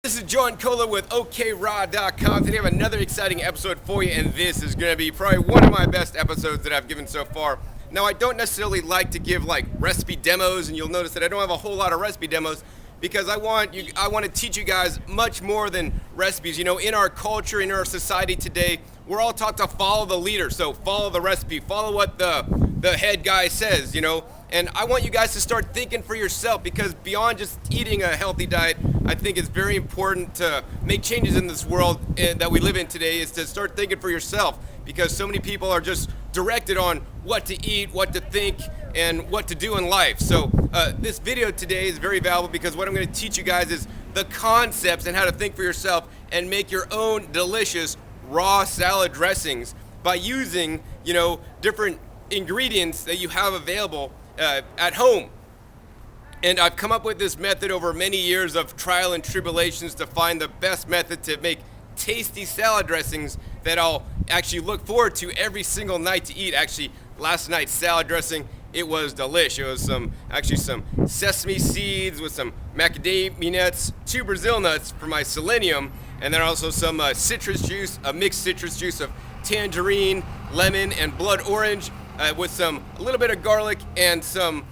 This is John Cola with OKRaw.com. Today I have another exciting episode for you, and this is going to be probably one of my best episodes that I've given so far. Now, I don't necessarily like to give like recipe demos, and you'll notice that I don't have a whole lot of recipe demos because I want to teach you guys much more than recipes. You know, in our culture, in our society today, we're all taught to follow the leader. So follow the recipe, follow what the head guy says, you know. And I want you guys to start thinking for yourself, because beyond just eating a healthy diet, I think it's very important to make changes in this world that we live in today, is to start thinking for yourself, because so many people are just directed on what to eat, what to think, and what to do in life. So this video today is very valuable because what I'm going to teach you guys is the concepts and how to think for yourself and make your own delicious raw salad dressings by using, you know, different ingredients that you have available at home. And I've come up with this method over many years of trial and tribulations to find the best method to make tasty salad dressings that I'll actually look forward to every single night to eat. Actually, last night's salad dressing, it was delish. It was some sesame seeds with some macadamia nuts, 2 Brazil nuts for my selenium, and then also some citrus juice, a mixed citrus juice of tangerine, lemon, and blood orange, with a little bit of garlic and some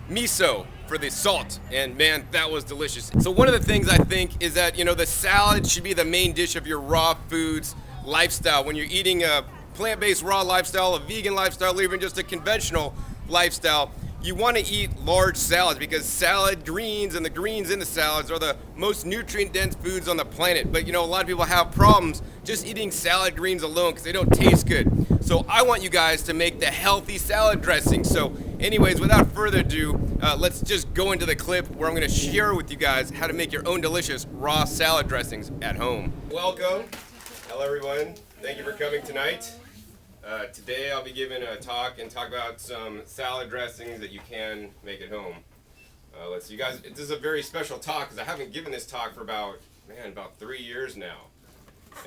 miso for the salt. And man, that was delicious. So one of the things I think is that, you know, the salad should be the main dish of your raw foods lifestyle. When you're eating a plant-based raw lifestyle, a vegan lifestyle, or even just a conventional lifestyle, you want to eat large salads, because salad greens and the greens in the salads are the most nutrient-dense foods on the planet. But you know, a lot of people have problems just eating salad greens alone because they don't taste good. So I want you guys to make the healthy salad dressing. So anyways, without further ado, let's just go into the clip where I'm going to share with you guys how to make your own delicious raw salad dressings at home. Welcome. Hello everyone. Thank you for coming tonight. Today I'll be giving a talk about some salad dressings that you can make at home. Let's see, you guys, this is a very special talk because I haven't given this talk for about 3 years now.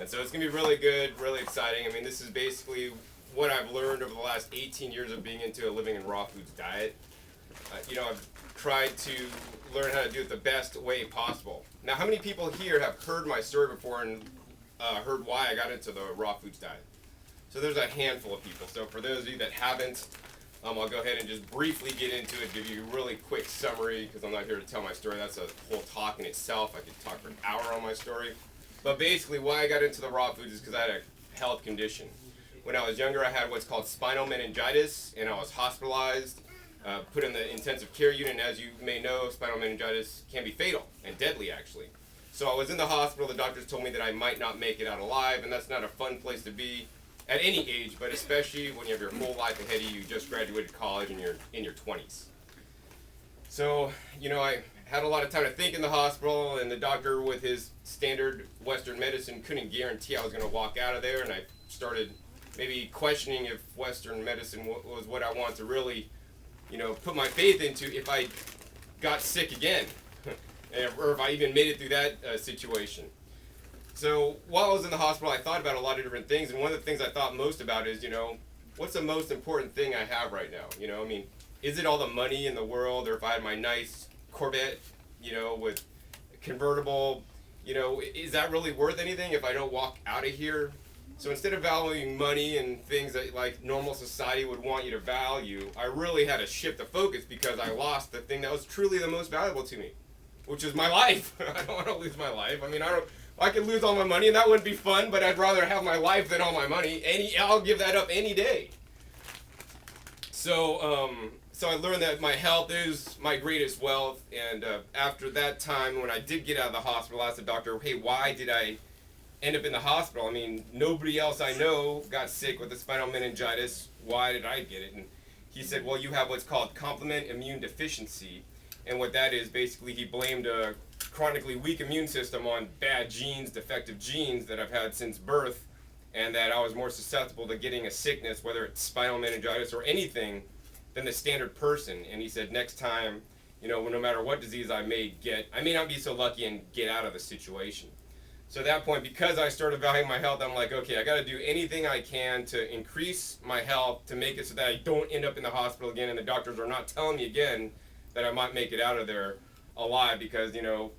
And so it's going to be really good, really exciting. I mean, this is basically what I've learned over the last 18 years of being into a living in raw foods diet. You know, I've tried to learn how to do it the best way possible. Now, how many people here have heard my story before and heard why I got into the raw foods diet? So there's a handful of people. So for those of you that haven't, I'll go ahead and just briefly get into it, give you a really quick summary, because I'm not here to tell my story. That's a whole talk in itself. I could talk for an hour on my story. But basically, why I got into the raw foods is because I had a health condition. When I was younger, I had what's called spinal meningitis, and I was hospitalized, put in the intensive care unit. And as you may know, spinal meningitis can be fatal and deadly, actually. So I was in the hospital. The doctors told me that I might not make it out alive, and that's not a fun place to be at any age, but especially when you have your whole life ahead of you. You just graduated college and you're in your 20s. So, you know, I had a lot of time to think in the hospital, and the doctor, with his standard Western medicine, couldn't guarantee I was going to walk out of there, and I started maybe questioning if Western medicine was what I wanted to really, you know, put my faith into if I got sick again, or if I even made it through that situation. So while I was in the hospital, I thought about a lot of different things, and one of the things I thought most about is, you know, what's the most important thing I have right now? You know, I mean, is it all the money in the world, or if I had my nice Corvette, you know, with convertible, you know, is that really worth anything if I don't walk out of here? So instead of valuing money and things that like normal society would want you to value, I really had to shift the focus, because I lost the thing that was truly the most valuable to me, which is my life. I don't want to lose my life. I mean, I could lose all my money, and that wouldn't be fun, but I'd rather have my life than all my money. I'll give that up any day. So I learned that my health is my greatest wealth, and after that time, when I did get out of the hospital, I asked the doctor, hey, why did I end up in the hospital? I mean, nobody else I know got sick with the spinal meningitis. Why did I get it? And he said, well, you have what's called complement immune deficiency. And what that is, basically, he blamed a chronically weak immune system on bad genes, defective genes that I've had since birth, and that I was more susceptible to getting a sickness, whether it's spinal meningitis or anything, than the standard person. And he said, next time, you know, no matter what disease I may get, I may not be so lucky and get out of the situation. So at that point, because I started valuing my health, I'm like, okay, I got to do anything I can to increase my health, to make it so that I don't end up in the hospital again, and the doctors are not telling me again that I might make it out of there alive, because, you know,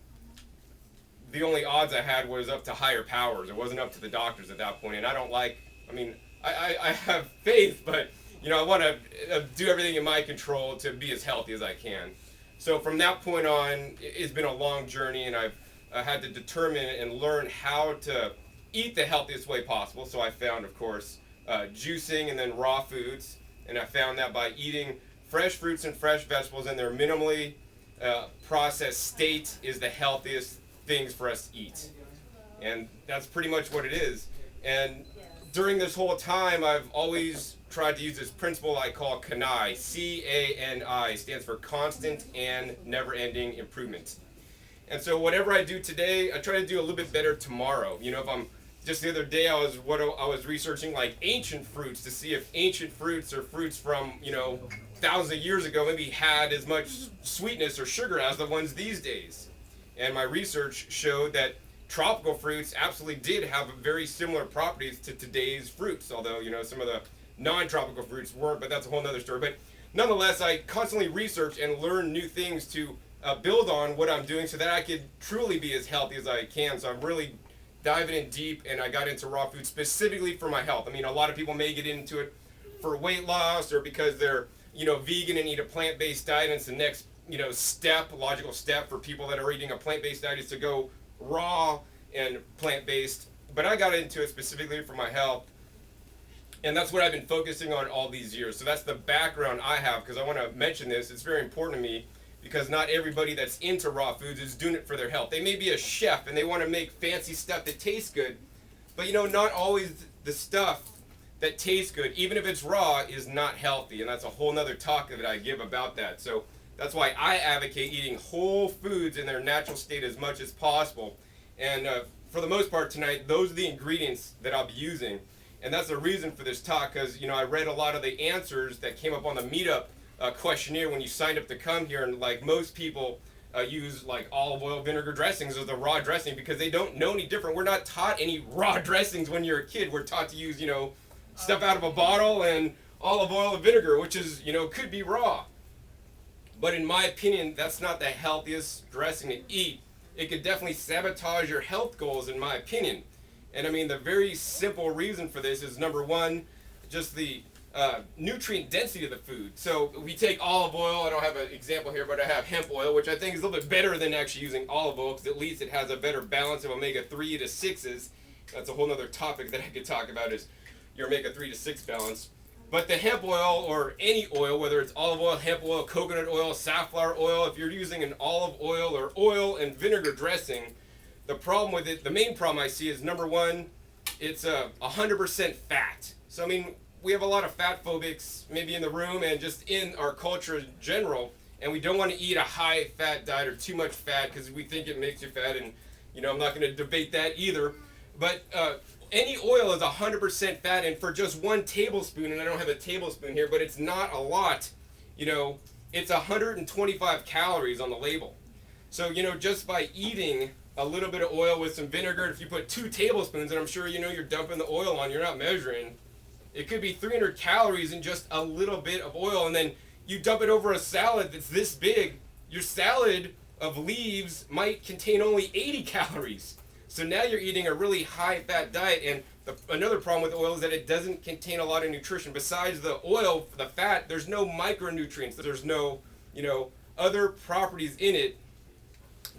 the only odds I had was up to higher powers. It wasn't up to the doctors at that point. And I don't like, I mean, I have faith, but, you know, I want to do everything in my control to be as healthy as I can. So from that point on, it's been a long journey, and I've had to determine and learn how to eat the healthiest way possible. So I found, of course, juicing and then raw foods. And I found that by eating fresh fruits and fresh vegetables in their minimally processed state is the healthiest things for us to eat. And that's pretty much what it is. And during this whole time, I've always tried to use this principle I call CANI. C-A-N-I stands for constant and never-ending improvement. And so whatever I do today, I try to do a little bit better tomorrow. You know, if I'm just the other day, I was researching like ancient fruits to see if ancient fruits or fruits from, you know, thousands of years ago maybe had as much sweetness or sugar as the ones these days. And my research showed that tropical fruits absolutely did have very similar properties to today's fruits, although, you know, some of the non-tropical fruits weren't, but that's a whole nother story. But nonetheless, I constantly research and learn new things to build on what I'm doing so that I could truly be as healthy as I can. So I'm really diving in deep, and I got into raw food specifically for my health. I mean, a lot of people may get into it for weight loss or because they're, you know, vegan and eat a plant-based diet, and it's the next, you know, logical step for people that are eating a plant-based diet is to go raw and plant-based. But I got into it specifically for my health, and that's what I've been focusing on all these years. So that's the background I have, because I want to mention this. It's very important to me, because not everybody that's into raw foods is doing it for their health. They may be a chef and they want to make fancy stuff that tastes good, but, you know, not always the stuff that tastes good, even if it's raw, is not healthy. And that's a whole nother talk that I give about that. So that's why I advocate eating whole foods in their natural state as much as possible. And for the most part tonight, those are the ingredients that I'll be using. And that's the reason for this talk, because, you know, I read a lot of the answers that came up on the meetup questionnaire when you signed up to come here, and like most people use like olive oil vinegar dressings as the raw dressing because they don't know any different. We're not taught any raw dressings when you're a kid. We're taught to use, you know, stuff out of a bottle and olive oil and vinegar, which is, you know, could be raw. But in my opinion, that's not the healthiest dressing to eat. It could definitely sabotage your health goals, in my opinion. And I mean, the very simple reason for this is, number one, just the nutrient density of the food. So we take olive oil. I don't have an example here, but I have hemp oil, which I think is a little bit better than actually using olive oil, because at least it has a better balance of omega-3 to 6s. That's a whole other topic that I could talk about, is your omega-3 to 6 balance. But the hemp oil, or any oil, whether it's olive oil, hemp oil, coconut oil, safflower oil, if you're using an olive oil or oil and vinegar dressing, the problem with it, the main problem I see is, number one, it's 100% fat. So I mean, we have a lot of fat phobics maybe in the room and just in our culture in general, and we don't want to eat a high fat diet or too much fat because we think it makes you fat, and, you know, I'm not going to debate that either. But any oil is 100% fat, and for just 1 tablespoon, and I don't have a tablespoon here, but it's not a lot, you know, it's 125 calories on the label. So, you know, just by eating a little bit of oil with some vinegar, if you put 2 tablespoons, and I'm sure, you know, you're dumping the oil on, you're not measuring, it could be 300 calories in just a little bit of oil, and then you dump it over a salad that's this big. Your salad of leaves might contain only 80 calories. So now you're eating a really high-fat diet, and another problem with oil is that it doesn't contain a lot of nutrition. Besides the oil, the fat, there's no micronutrients. There's no, you know, other properties in it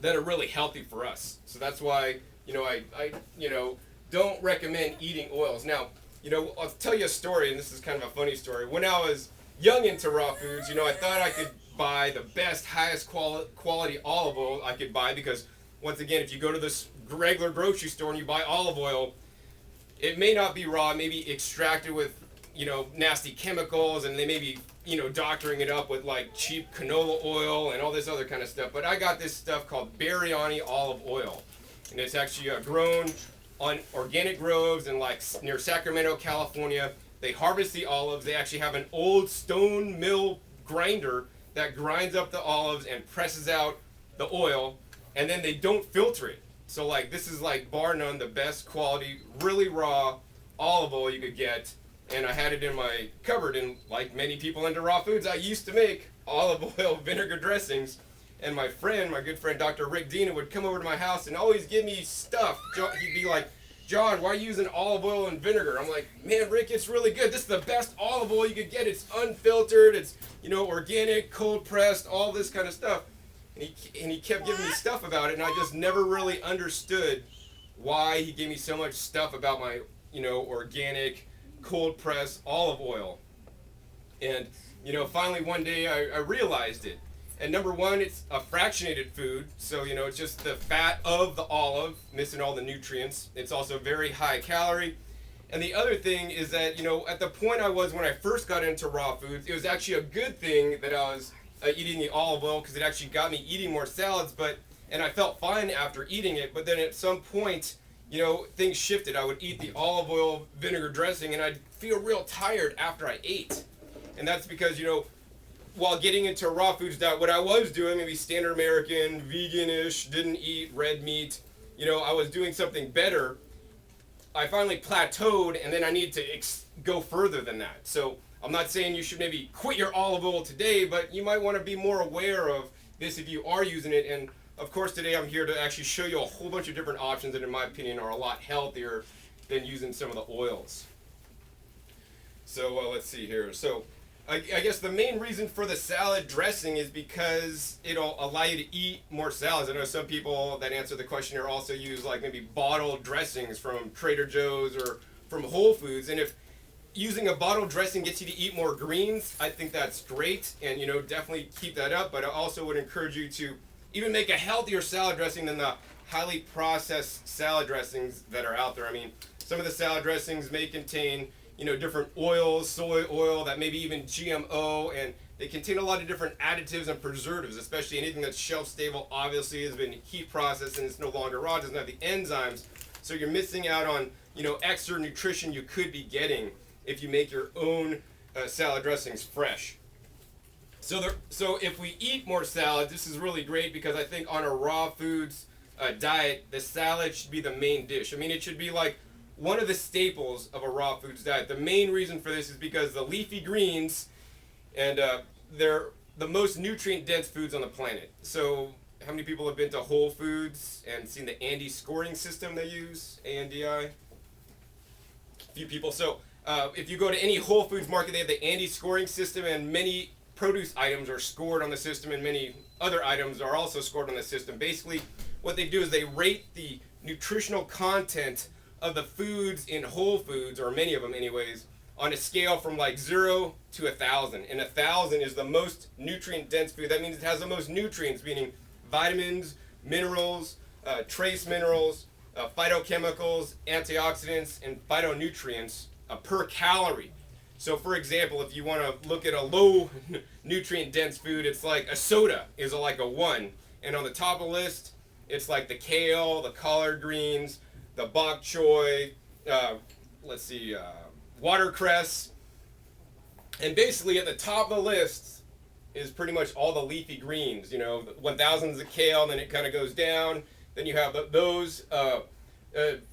that are really healthy for us. So that's why, you know, I you know, don't recommend eating oils. Now, you know, I'll tell you a story, and this is kind of a funny story. When I was young into raw foods, you know, I thought I could buy the best, highest quality olive oil I could buy, because, once again, if you go to this regular grocery store and you buy olive oil, it may not be raw, it may be extracted with, you know, nasty chemicals, and they may be, you know, doctoring it up with like cheap canola oil and all this other kind of stuff. But I got this stuff called Biryani olive oil, and it's actually grown on organic groves in like near Sacramento, California. They harvest the olives. They actually have an old stone mill grinder that grinds up the olives and presses out the oil, and then they don't filter it. So like, this is like bar none the best quality, really raw olive oil you could get. And I had it in my cupboard, and like many people into raw foods, I used to make olive oil vinegar dressings. And my friend, my good friend Dr. Rick Dina, would come over to my house and always give me stuff. He'd be like, John, why are you using olive oil and vinegar? I'm like, man, Rick, it's really good. This is the best olive oil you could get. It's unfiltered. It's, organic, cold pressed, all this kind of stuff. And he kept giving me stuff about it, and I just never really understood why he gave me so much stuff about my, organic, cold pressed olive oil. And, finally one day I realized it. And number one, it's a fractionated food, so it's just the fat of the olive, missing all the nutrients. It's also very high calorie. And the other thing is that, at the point I was when I first got into raw foods, it was actually a good thing that I was eating the olive oil, because it actually got me eating more salads, and I felt fine after eating it. But then at some point, things shifted. I would eat the olive oil vinegar dressing, and I'd feel real tired after I ate. And that's because, while getting into a raw foods diet, what I was doing, maybe standard American, vegan-ish, didn't eat red meat, I was doing something better. I finally plateaued, and then I need to go further than that. So I'm not saying you should maybe quit your olive oil today, but you might want to be more aware of this if you are using it. And of course, today I'm here to actually show you a whole bunch of different options that, in my opinion, are a lot healthier than using some of the oils. So let's see here. So I guess the main reason for the salad dressing is because it'll allow you to eat more salads. I know some people that answer the question here also use like maybe bottled dressings from Trader Joe's or from Whole Foods. And if using a bottled dressing gets you to eat more greens, I think that's great, and definitely keep that up. But I also would encourage you to even make a healthier salad dressing than the highly processed salad dressings that are out there. I mean, some of the salad dressings may contain different oils, soy oil, that maybe even GMO, and they contain a lot of different additives and preservatives, especially anything that's shelf stable obviously has been heat processed and it's no longer raw, doesn't have the enzymes. So you're missing out on extra nutrition you could be getting if you make your own salad dressings fresh. So if we eat more salad, this is really great, because I think on a raw foods diet, the salad should be the main dish. I mean, it should be like one of the staples of a raw foods diet. The main reason for this is because the leafy greens, and they're the most nutrient dense foods on the planet. So how many people have been to Whole Foods and seen the Andy scoring system they use, ANDI? A few people. So if you go to any Whole Foods market, they have the Andy scoring system, and many produce items are scored on the system, and many other items are also scored on the system. Basically, what they do is they rate the nutritional content of the foods in Whole Foods, or many of them anyways, on a scale from like 0 to 1,000. And 1,000 is the most nutrient dense food. That means it has the most nutrients, meaning vitamins, minerals, trace minerals, phytochemicals, antioxidants, and phytonutrients per calorie. So for example, if you want to look at a low nutrient dense food, it's like a soda is like a 1. And on the top of the list, it's like the kale, the collard greens, the bok choy, watercress. And basically at the top of the list is pretty much all the leafy greens. 1,000 is the kale, and then it kind of goes down. Then you have those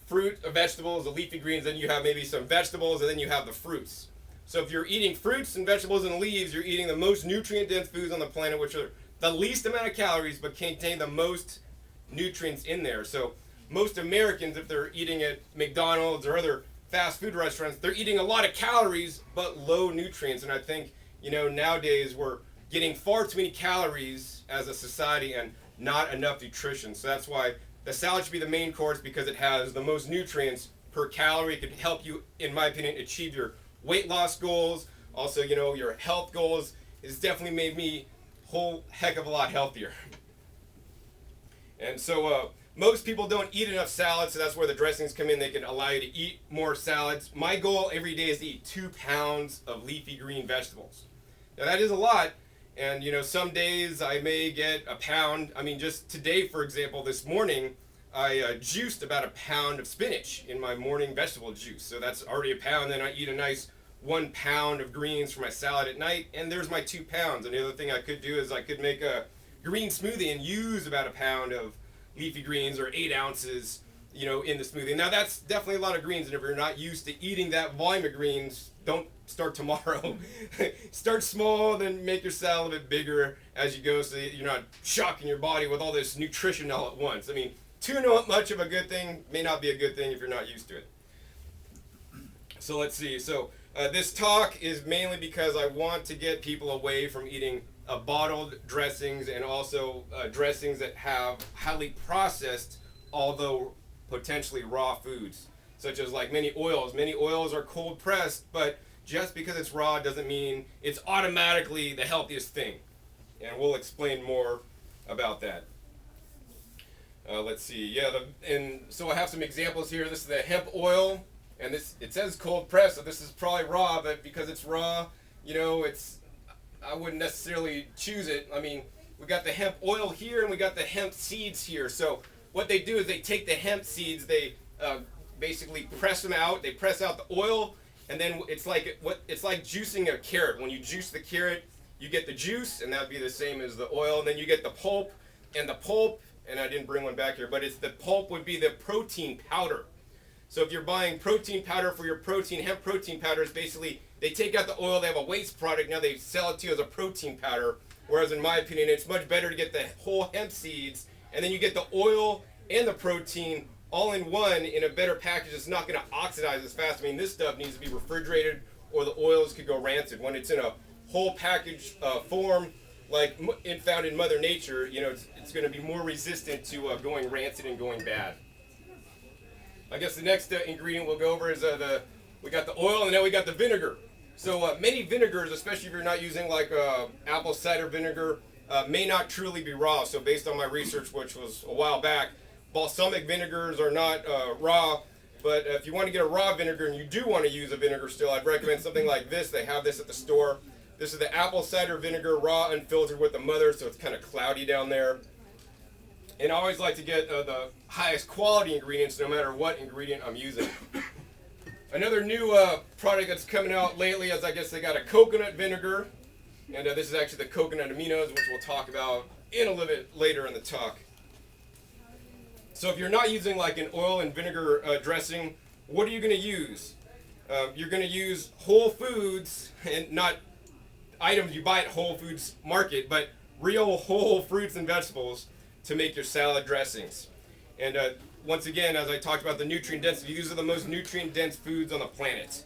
fruit, vegetables, the leafy greens, then you have maybe some vegetables, and then you have the fruits. So if you're eating fruits and vegetables and leaves, you're eating the most nutrient-dense foods on the planet, which are the least amount of calories, but contain the most nutrients in there. So most Americans, if they're eating at McDonald's or other fast food restaurants, they're eating a lot of calories, but low nutrients. And I think, nowadays we're getting far too many calories as a society and not enough nutrition. So that's why the salad should be the main course, because it has the most nutrients per calorie. It could help you, in my opinion, achieve your weight loss goals. Also, your health goals. It's definitely made me a whole heck of a lot healthier. And so most people don't eat enough salad, so that's where the dressings come in. They can allow you to eat more salads. My goal every day is to eat 2 pounds of leafy green vegetables. Now that is a lot, and some days I may get a pound. I mean, just today, for example, this morning, I juiced about a pound of spinach in my morning vegetable juice. So that's already a pound. Then I eat a nice 1 pound of greens for my salad at night, and there's my 2 pounds. And the other thing I could do is I could make a green smoothie and use about a pound of leafy greens, or 8 ounces in the smoothie. Now that's definitely a lot of greens, and if you're not used to eating that volume of greens, don't start tomorrow. Start small, then make your salad a bit bigger as you go, so that you're not shocking your body with all this nutrition all at once. I mean, too much of a good thing may not be a good thing if you're not used to it. So let's see. So this talk is mainly because I want to get people away from eating bottled dressings, and also dressings that have highly processed, although potentially raw foods, such as like many oils. Many oils are cold pressed, but just because it's raw doesn't mean it's automatically the healthiest thing. And we'll explain more about that. Let's see. Yeah, and so I have some examples here. This is the hemp oil, and it says cold pressed, so this is probably raw, but because it's raw, I wouldn't necessarily choose it. I mean, we got the hemp oil here, and we got the hemp seeds here. So what they do is they take the hemp seeds, they basically press them out. They press out the oil, and then it's like juicing a carrot. When you juice the carrot, you get the juice, and that'd be the same as the oil. And then you get the pulp, and I didn't bring one back here, but the pulp would be the protein powder. So if you're buying protein powder for your hemp protein powder is basically they take out the oil, they have a waste product, now they sell it to you as a protein powder. Whereas in my opinion, it's much better to get the whole hemp seeds, and then you get the oil and the protein all in one in a better package. It's not going to oxidize as fast. I mean, this stuff needs to be refrigerated, or the oils could go rancid. When it's in a whole package form, like found in Mother Nature, it's going to be more resistant to going rancid and going bad. I guess the next ingredient we'll go over is we got the oil, and then we got the vinegar. So many vinegars, especially if you're not using like apple cider vinegar, may not truly be raw. So based on my research, which was a while back, balsamic vinegars are not raw. But if you want to get a raw vinegar and you do want to use a vinegar still, I'd recommend something like this. They have this at the store. This is the apple cider vinegar, raw, unfiltered with the mother, so it's kind of cloudy down there. And I always like to get the highest quality ingredients, no matter what ingredient I'm using. Another new product that's coming out lately is, I guess they got a coconut vinegar. And this is actually the coconut aminos, which we'll talk about in a little bit later in the talk. So if you're not using like an oil and vinegar dressing, what are you going to use? You're going to use whole foods, and not items you buy at Whole Foods Market, but real whole fruits and vegetables to make your salad dressings. And once again, as I talked about the nutrient density, these are the most nutrient dense foods on the planet.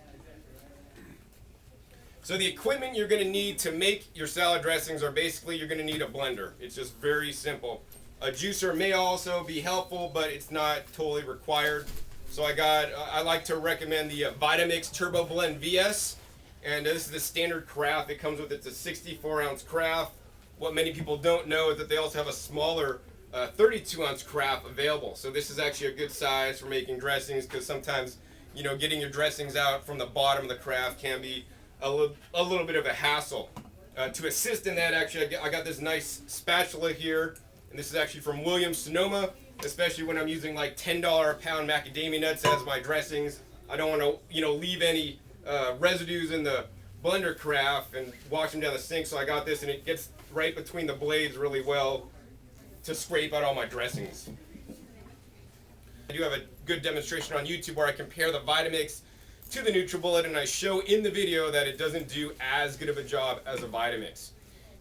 So the equipment you're going to need to make your salad dressings are basically you're going to need a blender. It's just very simple. A juicer may also be helpful, but it's not totally required. So I like to recommend the Vitamix Turbo Blend VS, and this is the standard carafe. It comes with it's a 64-ounce carafe. What many people don't know is that they also have a smaller 32-ounce carafe available. So this is actually a good size for making dressings, because sometimes getting your dressings out from the bottom of the carafe can be a little bit of a hassle. To assist in that, actually, I got this nice spatula here, and this is actually from Williams-Sonoma, especially when I'm using like $10 a pound macadamia nuts as my dressings. I don't want to leave any residues in the blender carafe and wash them down the sink, so I got this, and it gets right between the blades really well to scrape out all my dressings. I do have a good demonstration on YouTube where I compare the Vitamix to the NutriBullet, and I show in the video that it doesn't do as good of a job as a Vitamix.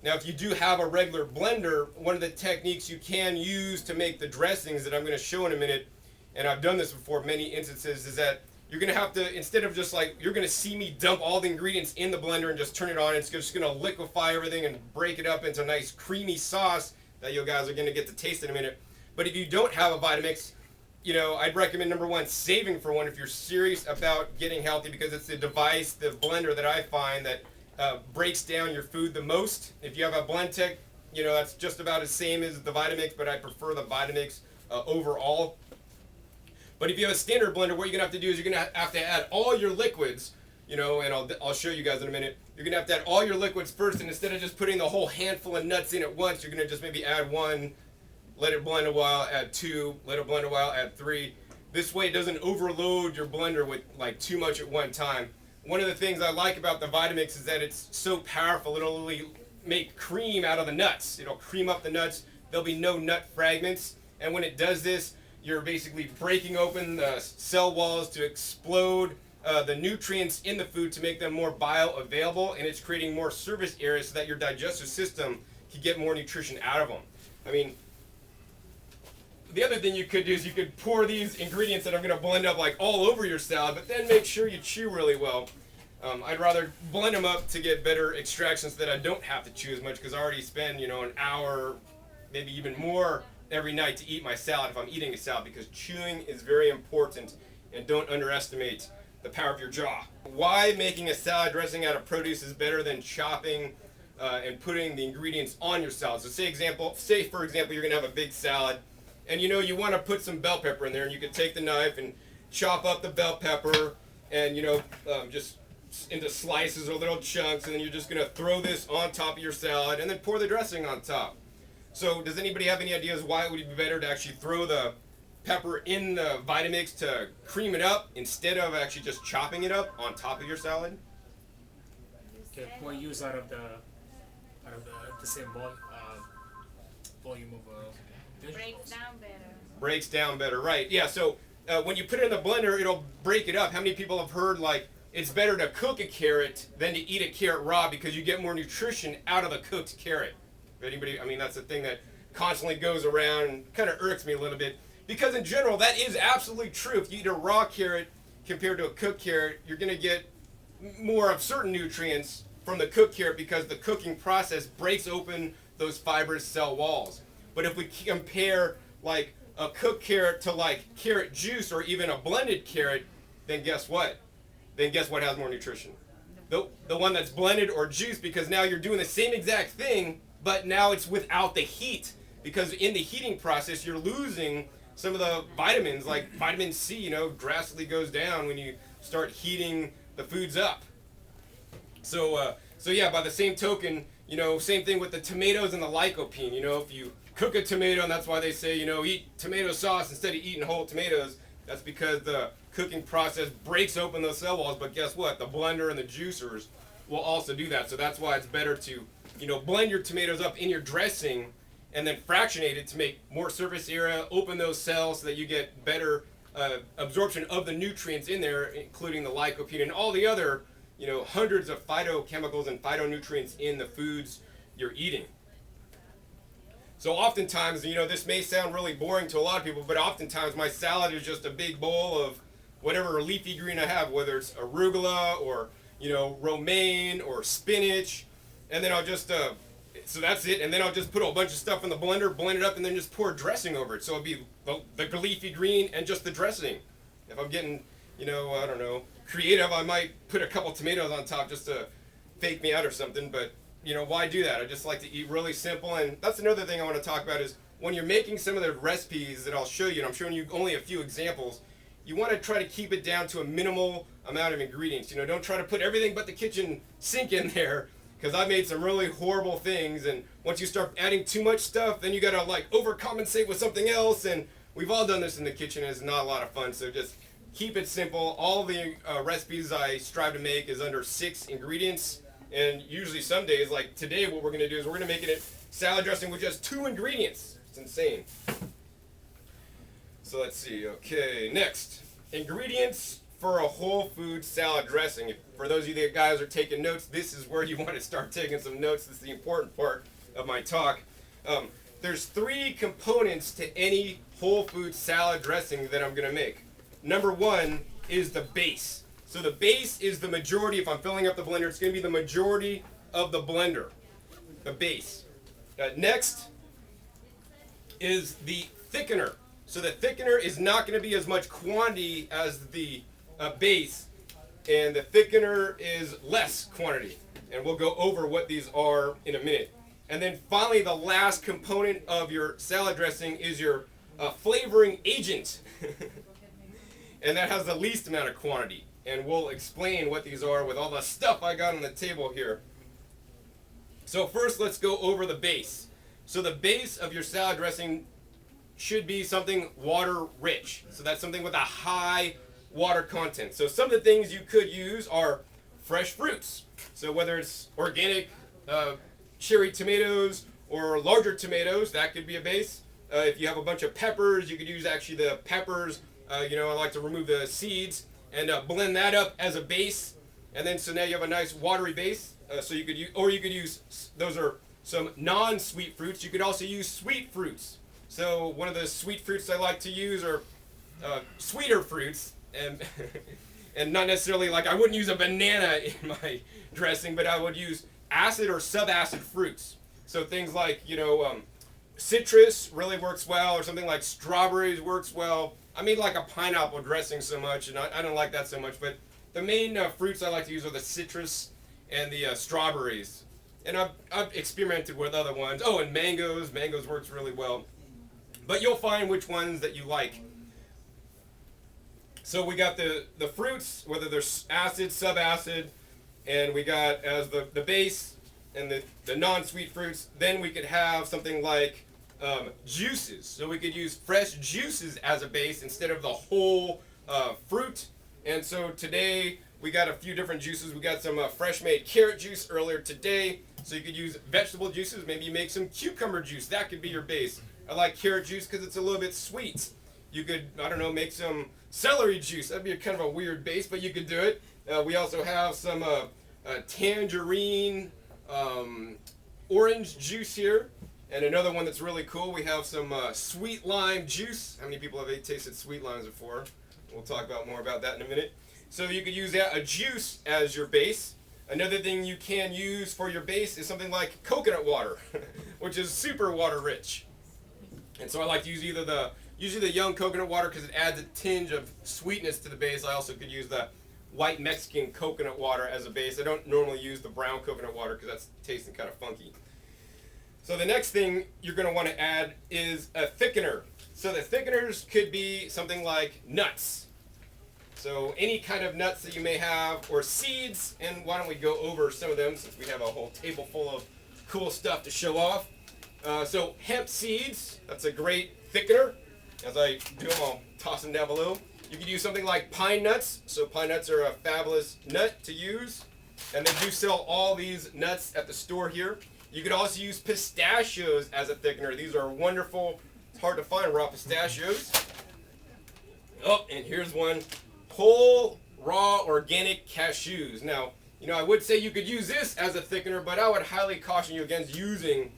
Now, if you do have a regular blender, one of the techniques you can use to make the dressings that I'm going to show in a minute, and I've done this before many instances, is that you're going to have to, instead of just like, you're going to see me dump all the ingredients in the blender and just turn it on, it's just going to liquefy everything and break it up into a nice creamy sauce that you guys are going to get to taste in a minute. But if you don't have a Vitamix, I'd recommend, number one, saving for one if you're serious about getting healthy, because it's the device, the blender that I find that breaks down your food the most. If you have a Blendtec, that's just about the same as the Vitamix, but I prefer the Vitamix overall. But if you have a standard blender, what you're going to have to do is you're going to have to add all your liquids, and I'll show you guys in a minute. You're going to have to add all your liquids first, and instead of just putting the whole handful of nuts in at once, you're going to just maybe add one, let it blend a while, add two, let it blend a while, add three. This way it doesn't overload your blender with like too much at one time. One of the things I like about the Vitamix is that it's so powerful. It'll literally make cream out of the nuts. It'll cream up the nuts. There'll be no nut fragments. And when it does this, you're basically breaking open the cell walls to explode the nutrients in the food to make them more bioavailable, and it's creating more surface area so that your digestive system can get more nutrition out of them. I mean, the other thing you could do is you could pour these ingredients that I'm going to blend up like all over your salad, but then make sure you chew really well. I'd rather blend them up to get better extractions so that I don't have to chew as much, because I already spend, you know, an hour, maybe even more every night to eat my salad if I'm eating a salad, because chewing is very important, and don't underestimate the power of your jaw. Why making a salad dressing out of produce is better than chopping and putting the ingredients on your salad. So say for example you're gonna have a big salad, and you know you want to put some bell pepper in there, and you could take the knife and chop up the bell pepper, and you know just into slices or little chunks, and then you're just gonna throw this on top of your salad and then pour the dressing on top. So does anybody have any ideas why it would be better to actually throw the pepper in the Vitamix to cream it up instead of actually just chopping it up on top of your salad? Get more use out of the same volume of dish. Breaks down better, right? Yeah. So when you put it in the blender, it'll break it up. How many people have heard like it's better to cook a carrot than to eat a carrot raw because you get more nutrition out of the cooked carrot? Anybody? I mean, that's a thing that constantly goes around and kind of irks me a little bit, because in general that is absolutely true. If you eat a raw carrot compared to a cooked carrot, you're going to get more of certain nutrients from the cooked carrot because the cooking process breaks open those fibrous cell walls. But if we compare like a cooked carrot to like carrot juice or even a blended carrot, then guess what? Then guess what has more nutrition? The one that's blended or juiced, because now you're doing the same exact thing, but now it's without the heat, because in the heating process you're losing some of the vitamins, like vitamin C, you know, drastically goes down when you start heating the foods up. So yeah, by the same token, you know, same thing with the tomatoes and the lycopene. You know, if you cook a tomato, and that's why they say, you know, eat tomato sauce instead of eating whole tomatoes, that's because the cooking process breaks open those cell walls. But guess what? The blender and the juicers will also do that. So that's why it's better to, you know, blend your tomatoes up in your dressing and then fractionate it to make more surface area, open those cells so that you get better absorption of the nutrients in there, including the lycopene and all the other, you know, hundreds of phytochemicals and phytonutrients in the foods you're eating. So oftentimes, you know, this may sound really boring to a lot of people, but oftentimes my salad is just a big bowl of whatever leafy green I have, whether it's arugula or, you know, romaine or spinach, and then I'll just so that's it, and then I'll just put a bunch of stuff in the blender, blend it up, and then just pour dressing over it. So it'll be the leafy green and just the dressing. If I'm getting, you know, I don't know, creative, I might put a couple tomatoes on top just to fake me out or something, but, you know, why do that? I just like to eat really simple. And that's another thing I want to talk about is when you're making some of the recipes that I'll show you, and I'm showing you only a few examples, you want to try to keep it down to a minimal amount of ingredients. You know, don't try to put everything but the kitchen sink in there, because I made some really horrible things, and once you start adding too much stuff, then you gotta like overcompensate with something else, and we've all done this in the kitchen, and it's not a lot of fun. So just keep it simple. All the recipes I strive to make is under 6 ingredients, and usually some days, like today, what we're gonna do is we're gonna make it a salad dressing with just 2 ingredients. It's insane. So let's see. Okay, next, ingredients for a whole food salad dressing. For those of you that guys are taking notes, this is where you want to start taking some notes. This is the important part of my talk. There's 3 components to any whole food salad dressing that I'm going to make. Number 1 is the base. So the base is the majority. If I'm filling up the blender, it's going to be the majority of the blender, the base. Next is the thickener. So the thickener is not going to be as much quantity as the base, and the thickener is less quantity, and we'll go over what these are in a minute. And then finally, the last component of your salad dressing is your flavoring agent and that has the least amount of quantity, and we'll explain what these are with all the stuff I got on the table here. So first, let's go over the base. So the base of your salad dressing should be something water rich, so that's something with a high water content. So some of the things you could use are fresh fruits. So whether it's organic cherry tomatoes or larger tomatoes, that could be a base. If you have a bunch of peppers, you could use actually the peppers. I like to remove the seeds and blend that up as a base. And then so now you have a nice watery base. So you could use, or you could use, those are some non-sweet fruits. You could also use sweet fruits. So one of the sweet fruits I like to use are sweeter fruits, and and not necessarily like I wouldn't use a banana in my dressing, but I would use acid or subacid fruits. So things like citrus really works well, or something like strawberries works well. I made like a pineapple dressing so much, and I don't like that so much. But the main fruits I like to use are the citrus and the strawberries. And I've experimented with other ones. Oh, and mangoes. Mangoes works really well. But you'll find which ones that you like. So we got the fruits, whether they're acid, subacid, and we got as the base and the non-sweet fruits. Then we could have something like juices. So we could use fresh juices as a base instead of the whole fruit. And so today we got a few different juices. We got some fresh made carrot juice earlier today. So you could use vegetable juices. Maybe you make some cucumber juice. That could be your base. I like carrot juice because it's a little bit sweet. You could, I don't know, make some celery juice. That'd be a kind of a weird base, but you could do it. We also have some tangerine orange juice here. And another one that's really cool, we have some sweet lime juice. How many people have tasted sweet limes before? We'll talk about more about that in a minute. So you could use that, a juice as your base. Another thing you can use for your base is something like coconut water, which is super water rich. And so I like to use usually the young coconut water because it adds a tinge of sweetness to the base. I also could use the white Mexican coconut water as a base. I don't normally use the brown coconut water because that's tasting kind of funky. So the next thing you're going to want to add is a thickener. So the thickeners could be something like nuts. So any kind of nuts that you may have, or seeds, and why don't we go over some of them since we have a whole table full of cool stuff to show off. So hemp seeds, that's a great thickener. As I do them, I'll toss them down below. You could use something like pine nuts. So pine nuts are a fabulous nut to use. And they do sell all these nuts at the store here. You could also use pistachios as a thickener. These are wonderful. It's hard to find raw pistachios. Oh, and here's one. Whole, raw, organic cashews. Now, I would say you could use this as a thickener, but I would highly caution you against using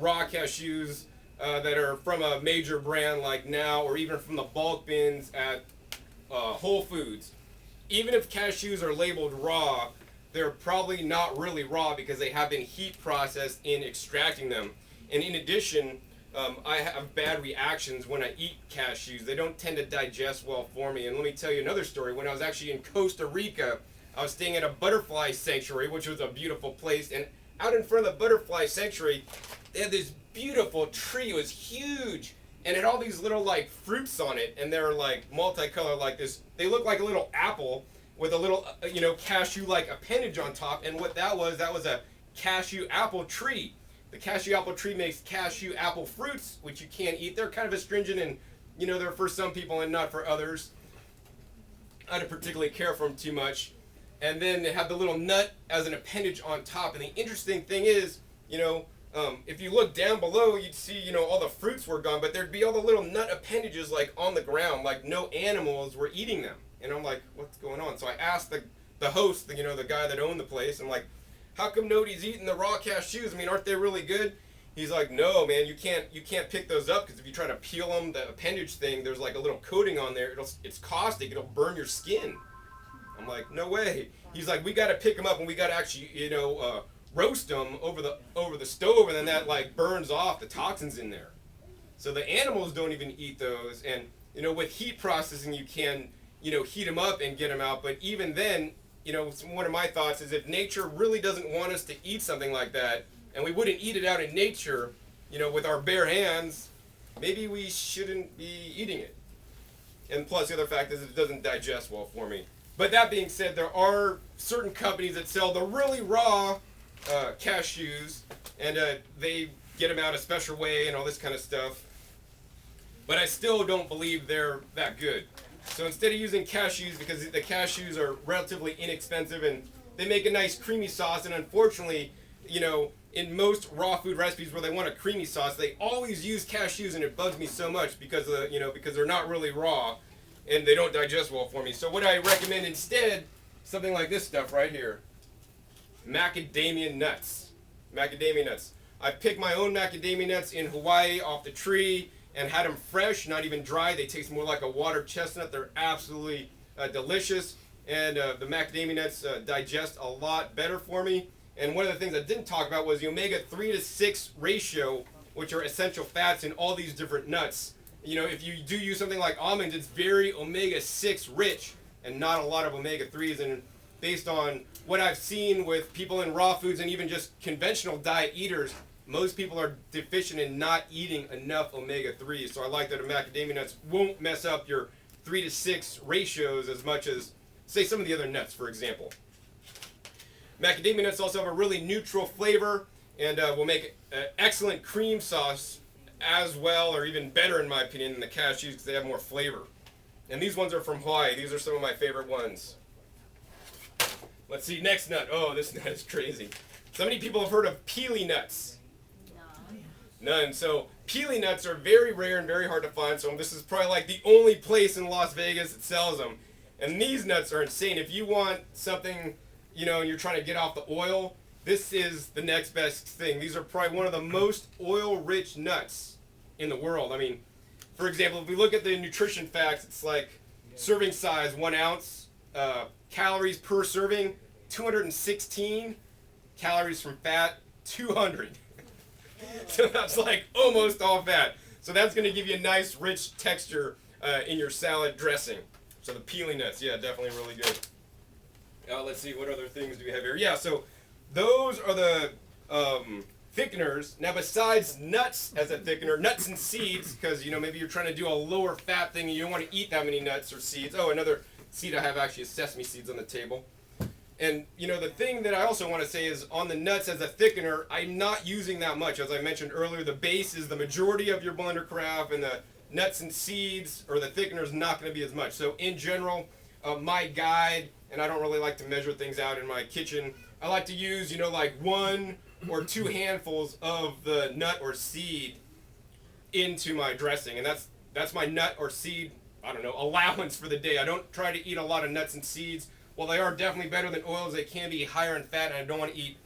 raw cashews that are from a major brand like Now, or even from the bulk bins at Whole Foods. Even if cashews are labeled raw, they're probably not really raw because they have been heat processed in extracting them. And in addition, I have bad reactions when I eat cashews. They don't tend to digest well for me. And let me tell you another story. When I was actually in Costa Rica, I was staying at a butterfly sanctuary, which was a beautiful place. And out in front of the butterfly sanctuary, they had this beautiful tree. It was huge. And it had all these little like fruits on it. And they're like multicolored like this. They look like a little apple with a little, cashew-like appendage on top. And what that was a cashew apple tree. The cashew apple tree makes cashew apple fruits, which you can't eat. They're kind of astringent and, they're for some people and not for others. I don't particularly care for them too much. And then they have the little nut as an appendage on top. And the interesting thing is, if you look down below, you'd see, all the fruits were gone, but there'd be all the little nut appendages like on the ground, like no animals were eating them. And I'm like, what's going on? So I asked the host, the guy that owned the place, I'm like, how come nobody's eating the raw cashews? I mean, aren't they really good? He's like, no, man, you can't pick those up because if you try to peel them, the appendage thing, there's like a little coating on there. It's caustic. It'll burn your skin. I'm like, no way. He's like, we got to pick them up and we got to actually, roast them over the stove, and then that like burns off the toxins in there. So the animals don't even eat those, and with heat processing, you can heat them up and get them out. But even then, one of my thoughts is if nature really doesn't want us to eat something like that, and we wouldn't eat it out in nature, with our bare hands, maybe we shouldn't be eating it. And plus, the other fact is it doesn't digest well for me. But that being said, there are certain companies that sell the really raw cashews, and they get them out a special way and all this kind of stuff. But I still don't believe they're that good. So instead of using cashews, because the cashews are relatively inexpensive and they make a nice creamy sauce, and unfortunately, in most raw food recipes where they want a creamy sauce, they always use cashews, and it bugs me so much because because they're not really raw, and they don't digest well for me. So what I recommend instead, something like this stuff right here, macadamia nuts. Macadamia nuts. I picked my own macadamia nuts in Hawaii off the tree and had them fresh, not even dry. They taste more like a water chestnut. They're absolutely delicious, and the macadamia nuts digest a lot better for me. And one of the things I didn't talk about was the omega 3 to 6 ratio, which are essential fats in all these different nuts. If you do use something like almonds, it's very omega 6 rich and not a lot of omega 3s. And based on what I've seen with people in raw foods and even just conventional diet eaters, most people are deficient in not eating enough omega 3s. So I like that macadamia nuts won't mess up your 3 to 6 ratios as much as, say, some of the other nuts, for example. Macadamia nuts also have a really neutral flavor and will make an excellent cream sauce as well, or even better in my opinion, than the cashews because they have more flavor. And these ones are from Hawaii. These are some of my favorite ones. Let's see, next nut. Oh, this nut is crazy. So many people have heard of peely nuts. None. So peely nuts are very rare and very hard to find. So this is probably like the only place in Las Vegas that sells them. And these nuts are insane. If you want something, and you're trying to get off the oil, this is the next best thing. These are probably one of the most oil-rich nuts in the world. I mean, for example, if we look at the nutrition facts, it's like serving size 1 ounce, calories per serving 216, calories from fat 200. So that's like almost all fat. So that's going to give you a nice rich texture in your salad dressing. So the peely nuts, yeah, definitely really good. Let's see, what other things do we have here? Yeah, so those are the thickeners. Now, besides nuts as a thickener, nuts and seeds, because maybe you're trying to do a lower fat thing and you don't want to eat that many nuts or seeds. Oh, another seed I have actually is sesame seeds on the table. And the thing that I also want to say is on the nuts as a thickener, I'm not using that much. As I mentioned earlier, the base is the majority of your blender craft, and the nuts and seeds or the thickener is not going to be as much. So in general, my guide, and I don't really like to measure things out in my kitchen, I like to use, like 1 or 2 handfuls of the nut or seed into my dressing. And that's my nut or seed, allowance for the day. I don't try to eat a lot of nuts and seeds. While they are definitely better than oils, they can be higher in fat, and I don't want to eat,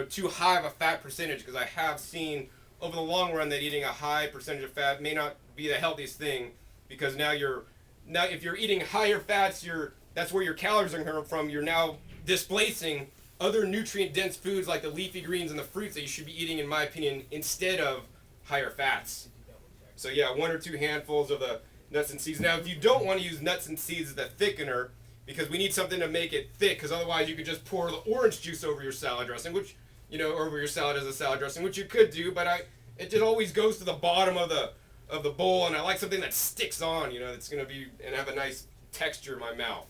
too high of a fat percentage, because I have seen over the long run that eating a high percentage of fat may not be the healthiest thing, because now if you're eating higher fats, that's where your calories are coming from. You're now displacing other nutrient-dense foods like the leafy greens and the fruits that you should be eating, in my opinion, instead of higher fats. So yeah, 1 or 2 handfuls of the nuts and seeds. Now, if you don't want to use nuts and seeds as the thickener, because we need something to make it thick, because otherwise you could just pour the orange juice over your salad dressing, which, over your salad as a salad dressing, which you could do, but it just always goes to the bottom of the bowl, and I like something that sticks on, that's going to be, and have a nice texture in my mouth.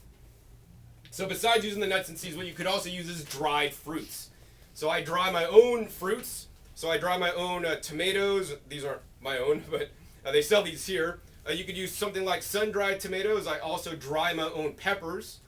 So besides using the nuts and seeds, what you could also use is dried fruits. So I dry my own fruits. So I dry my own tomatoes. These aren't my own, but they sell these here. You could use something like sun-dried tomatoes. I also dry my own peppers.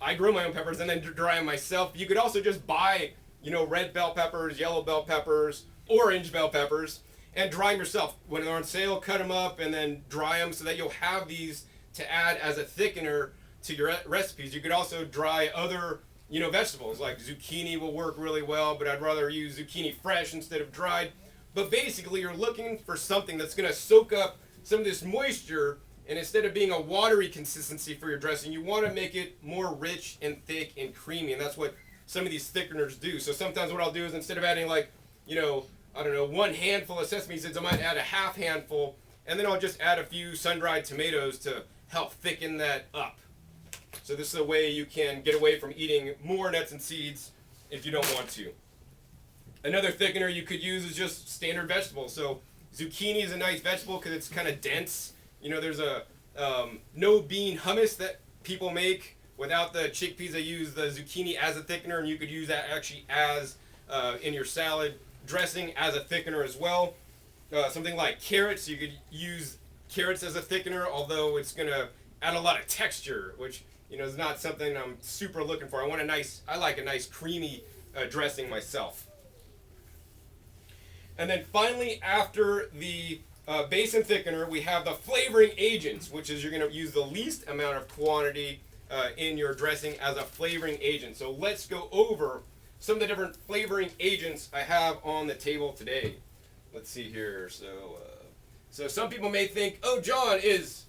I grow my own peppers and then dry them myself. You could also just buy, red bell peppers, yellow bell peppers, orange bell peppers, and dry them yourself. When they're on sale, cut them up and then dry them so that you'll have these to add as a thickener to your recipes. You could also dry other, vegetables, like zucchini will work really well, but I'd rather use zucchini fresh instead of dried. But basically, you're looking for something that's going to soak up some of this moisture, and instead of being a watery consistency for your dressing, you want to make it more rich and thick and creamy, and that's what some of these thickeners do. So sometimes what I'll do is, instead of adding 1 handful of sesame seeds, I might add a half handful, and then I'll just add a few sun-dried tomatoes to help thicken that up. So this is a way you can get away from eating more nuts and seeds if you don't want to. Another thickener you could use is just standard vegetables. So zucchini is a nice vegetable because it's kind of dense. There's a no bean hummus that people make without the chickpeas. They use the zucchini as a thickener, and you could use that actually as in your salad dressing as a thickener as well. Something like carrots, you could use carrots as a thickener, although it's going to add a lot of texture, which is not something I'm super looking for. I like a nice creamy dressing myself. And then finally, after the base and thickener, we have the flavoring agents, which is you're going to use the least amount of quantity in your dressing as a flavoring agent. So let's go over some of the different flavoring agents I have on the table today. Let's see here. So some people may think, oh, John, is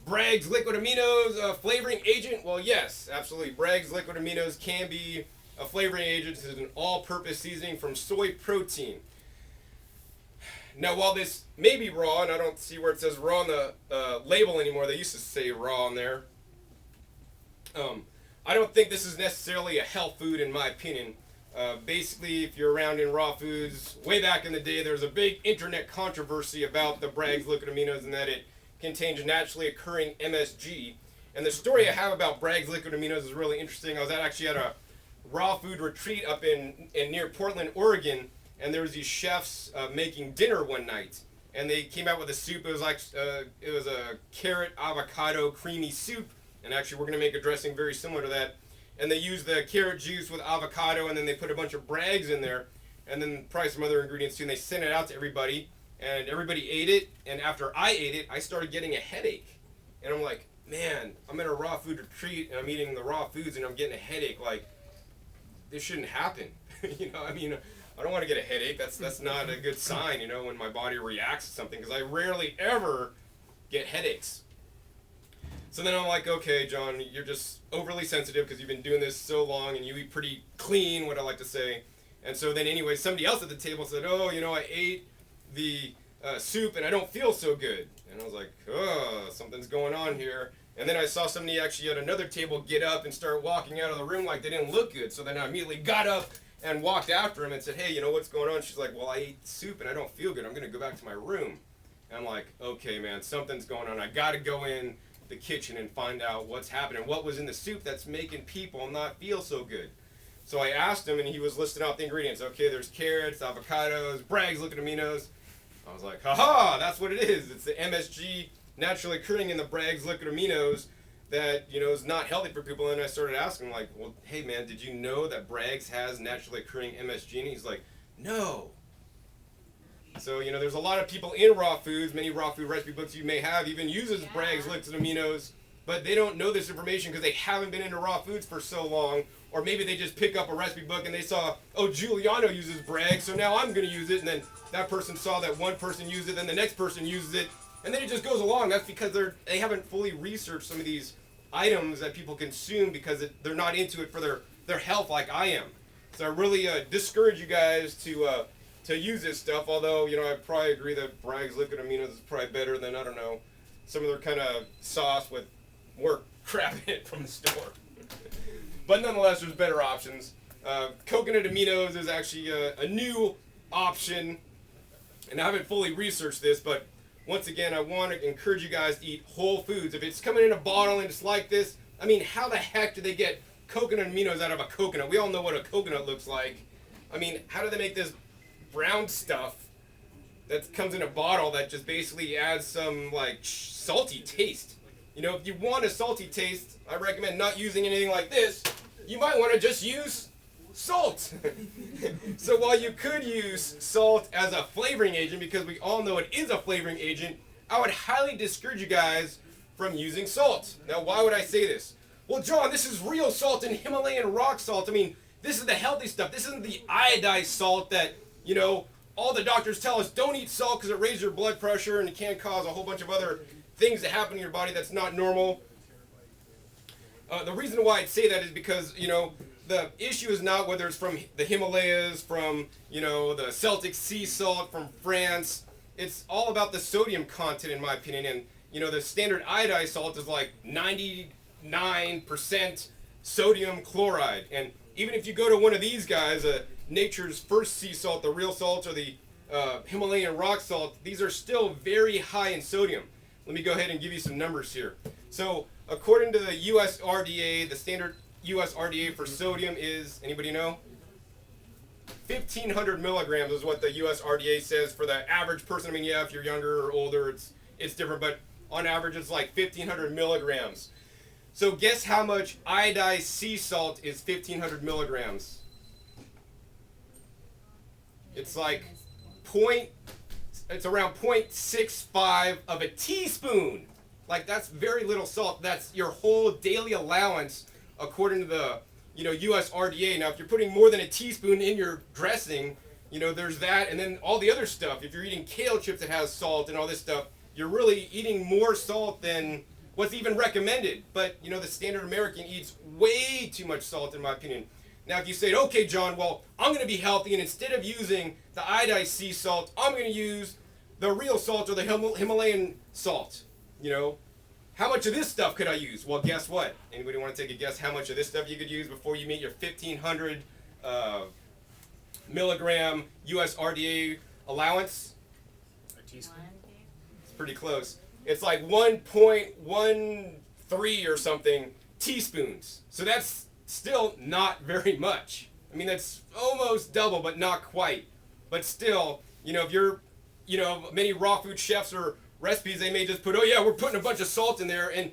Bragg's liquid aminos a flavoring agent? Well, yes, absolutely. Bragg's liquid aminos can be a flavoring agent. This is an all-purpose seasoning from soy protein. Now, while this may be raw, and I don't see where it says raw on the label anymore, they used to say raw on there. I don't think this is necessarily a health food in my opinion. Basically, if you're around in raw foods, way back in the day, there was a big internet controversy about the Bragg's liquid aminos and that it contains naturally occurring MSG. And the story I have about Bragg's liquid aminos is really interesting. I was actually at a raw food retreat up in near Portland, Oregon, and there was these chefs making dinner one night, and they came out with a soup. It was like it was a carrot avocado creamy soup, and actually we're gonna make a dressing very similar to that. And they used the carrot juice with avocado, and then they put a bunch of Bragg's in there, and then probably some other ingredients too. And they sent it out to everybody, and everybody ate it. And after I ate it, I started getting a headache, and I'm like, man, I'm in a raw food retreat, and I'm eating the raw foods, and I'm getting a headache. Like, this shouldn't happen. You know, I mean, I don't want to get a headache. That's not a good sign, you know, when my body reacts to something, because I rarely ever get headaches. So then I'm like, okay, John, you're just overly sensitive because you've been doing this so long and you eat pretty clean, what I like to say. And so then anyway, somebody else at the table said, oh, you know, I ate the soup and I don't feel so good. And I was like, oh, something's going on here. And then I saw somebody actually at another table get up and start walking out of the room like they didn't look good. So then I immediately got up and walked after him and said, hey, you know, what's going on? She's like, well, I ate soup and I don't feel good. I'm going to go back to my room. And I'm like, okay, man, something's going on. I got to go in the kitchen and find out what's happening, what was in the soup that's making people not feel so good. So I asked him, and he was listing out the ingredients. Okay, there's carrots, avocados, Bragg's liquid aminos. I was like, haha, that's what it is. It's the MSG naturally occurring in the Bragg's liquid aminos that, you know, is not healthy for people. And I started asking him, like, well, hey man, did you know that Bragg's has naturally occurring MSG? And he's like, no. So, you know, there's a lot of people in raw foods, many raw food recipe books you may have even uses Bragg's liquid aminos, but they don't know this information because they haven't been into raw foods for so long, or maybe they just pick up a recipe book and they saw, oh, Giuliano uses Bragg's, so now I'm going to use it, and then that person saw that one person used it, then the next person uses it, and then it just goes along. That's because they haven't fully researched some of these items that people consume because they're not into it for their health like I am. So I really discourage you guys to use this stuff, although, you know, I probably agree that Bragg's liquid aminos is probably better than, I don't know, some of their kind of sauce with more crap in it from the store. But nonetheless, there's better options. Coconut aminos is actually a new option, and I haven't fully researched this, but once again, I want to encourage you guys to eat whole foods. If it's coming in a bottle and it's like this, I mean, how the heck do they get coconut aminos out of a coconut? We all know what a coconut looks like. I mean, how do they make this brown stuff that comes in a bottle that just basically adds some like salty taste? You know, if you want a salty taste, I recommend not using anything like this. You might want to just use salt. So while you could use salt as a flavoring agent, because we all know it is a flavoring agent, I would highly discourage you guys from using salt. Now, why would I say this? Well, John, this is real salt and Himalayan rock salt. I mean, this is the healthy stuff. This isn't the iodized salt that, you know, all the doctors tell us don't eat salt because it raises your blood pressure and it can cause a whole bunch of other things that happen in your body that's not normal. The reason why I'd say that is because, you know, the issue is not whether it's from the Himalayas, from, you know, the Celtic sea salt, from France. It's all about the sodium content, in my opinion. And, you know, the standard iodized salt is like 99% sodium chloride. And even if you go to one of these guys, Nature's First sea salt, the real salt, or the Himalayan rock salt, these are still very high in sodium. Let me go ahead and give you some numbers here. So according to the USRDA, the standard USRDA for sodium is, anybody know? 1,500 milligrams is what the USRDA says for the average person. I mean, yeah, if you're younger or older, it's different, but on average, it's like 1,500 milligrams. So guess how much iodized sea salt is 1,500 milligrams? It's like it's around 0.65 of a teaspoon. Like, that's very little salt. That's your whole daily allowance according to the, US RDA. Now, if you're putting more than a teaspoon in your dressing, there's that, and then all the other stuff. If you're eating kale chips that has salt and all this stuff, you're really eating more salt than what's even recommended. But, the standard American eats way too much salt, in my opinion. Now, if you say, okay, John, well, I'm going to be healthy, and instead of using the iodized sea salt, I'm going to use the real salt or the Himalayan salt. How much of this stuff could I use? Well, guess what? Anybody want to take a guess how much of this stuff you could use before you meet your 1,500 milligram US RDA allowance? A teaspoon. It's pretty close. It's like 1.13 or something teaspoons. So that's still not very much. I mean, that's almost double, but not quite. But still, if you're, many raw food chefs or recipes, they may just put, oh yeah, we're putting a bunch of salt in there, and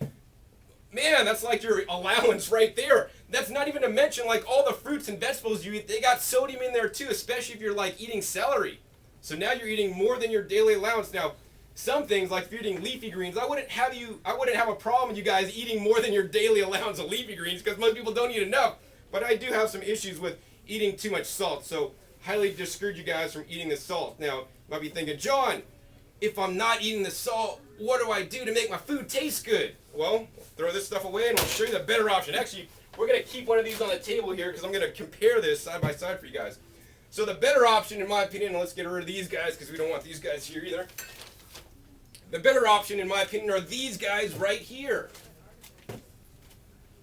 man, that's like your allowance right there. That's not even to mention like all the fruits and vegetables you eat, they got sodium in there too, especially if you're like eating celery. So now you're eating more than your daily allowance. Now, some things like if you're eating leafy greens, I wouldn't have a problem with you guys eating more than your daily allowance of leafy greens, because most people don't eat enough. But I do have some issues with eating too much salt, so highly discourage you guys from eating the salt. Now, you might be thinking, John, if I'm not eating the salt, what do I do to make my food taste good? Well, throw this stuff away and I'll show you the better option. Actually, we're going to keep one of these on the table here because I'm going to compare this side by side for you guys. So the better option, in my opinion, and let's get rid of these guys because we don't want these guys here either. The better option, in my opinion, are these guys right here.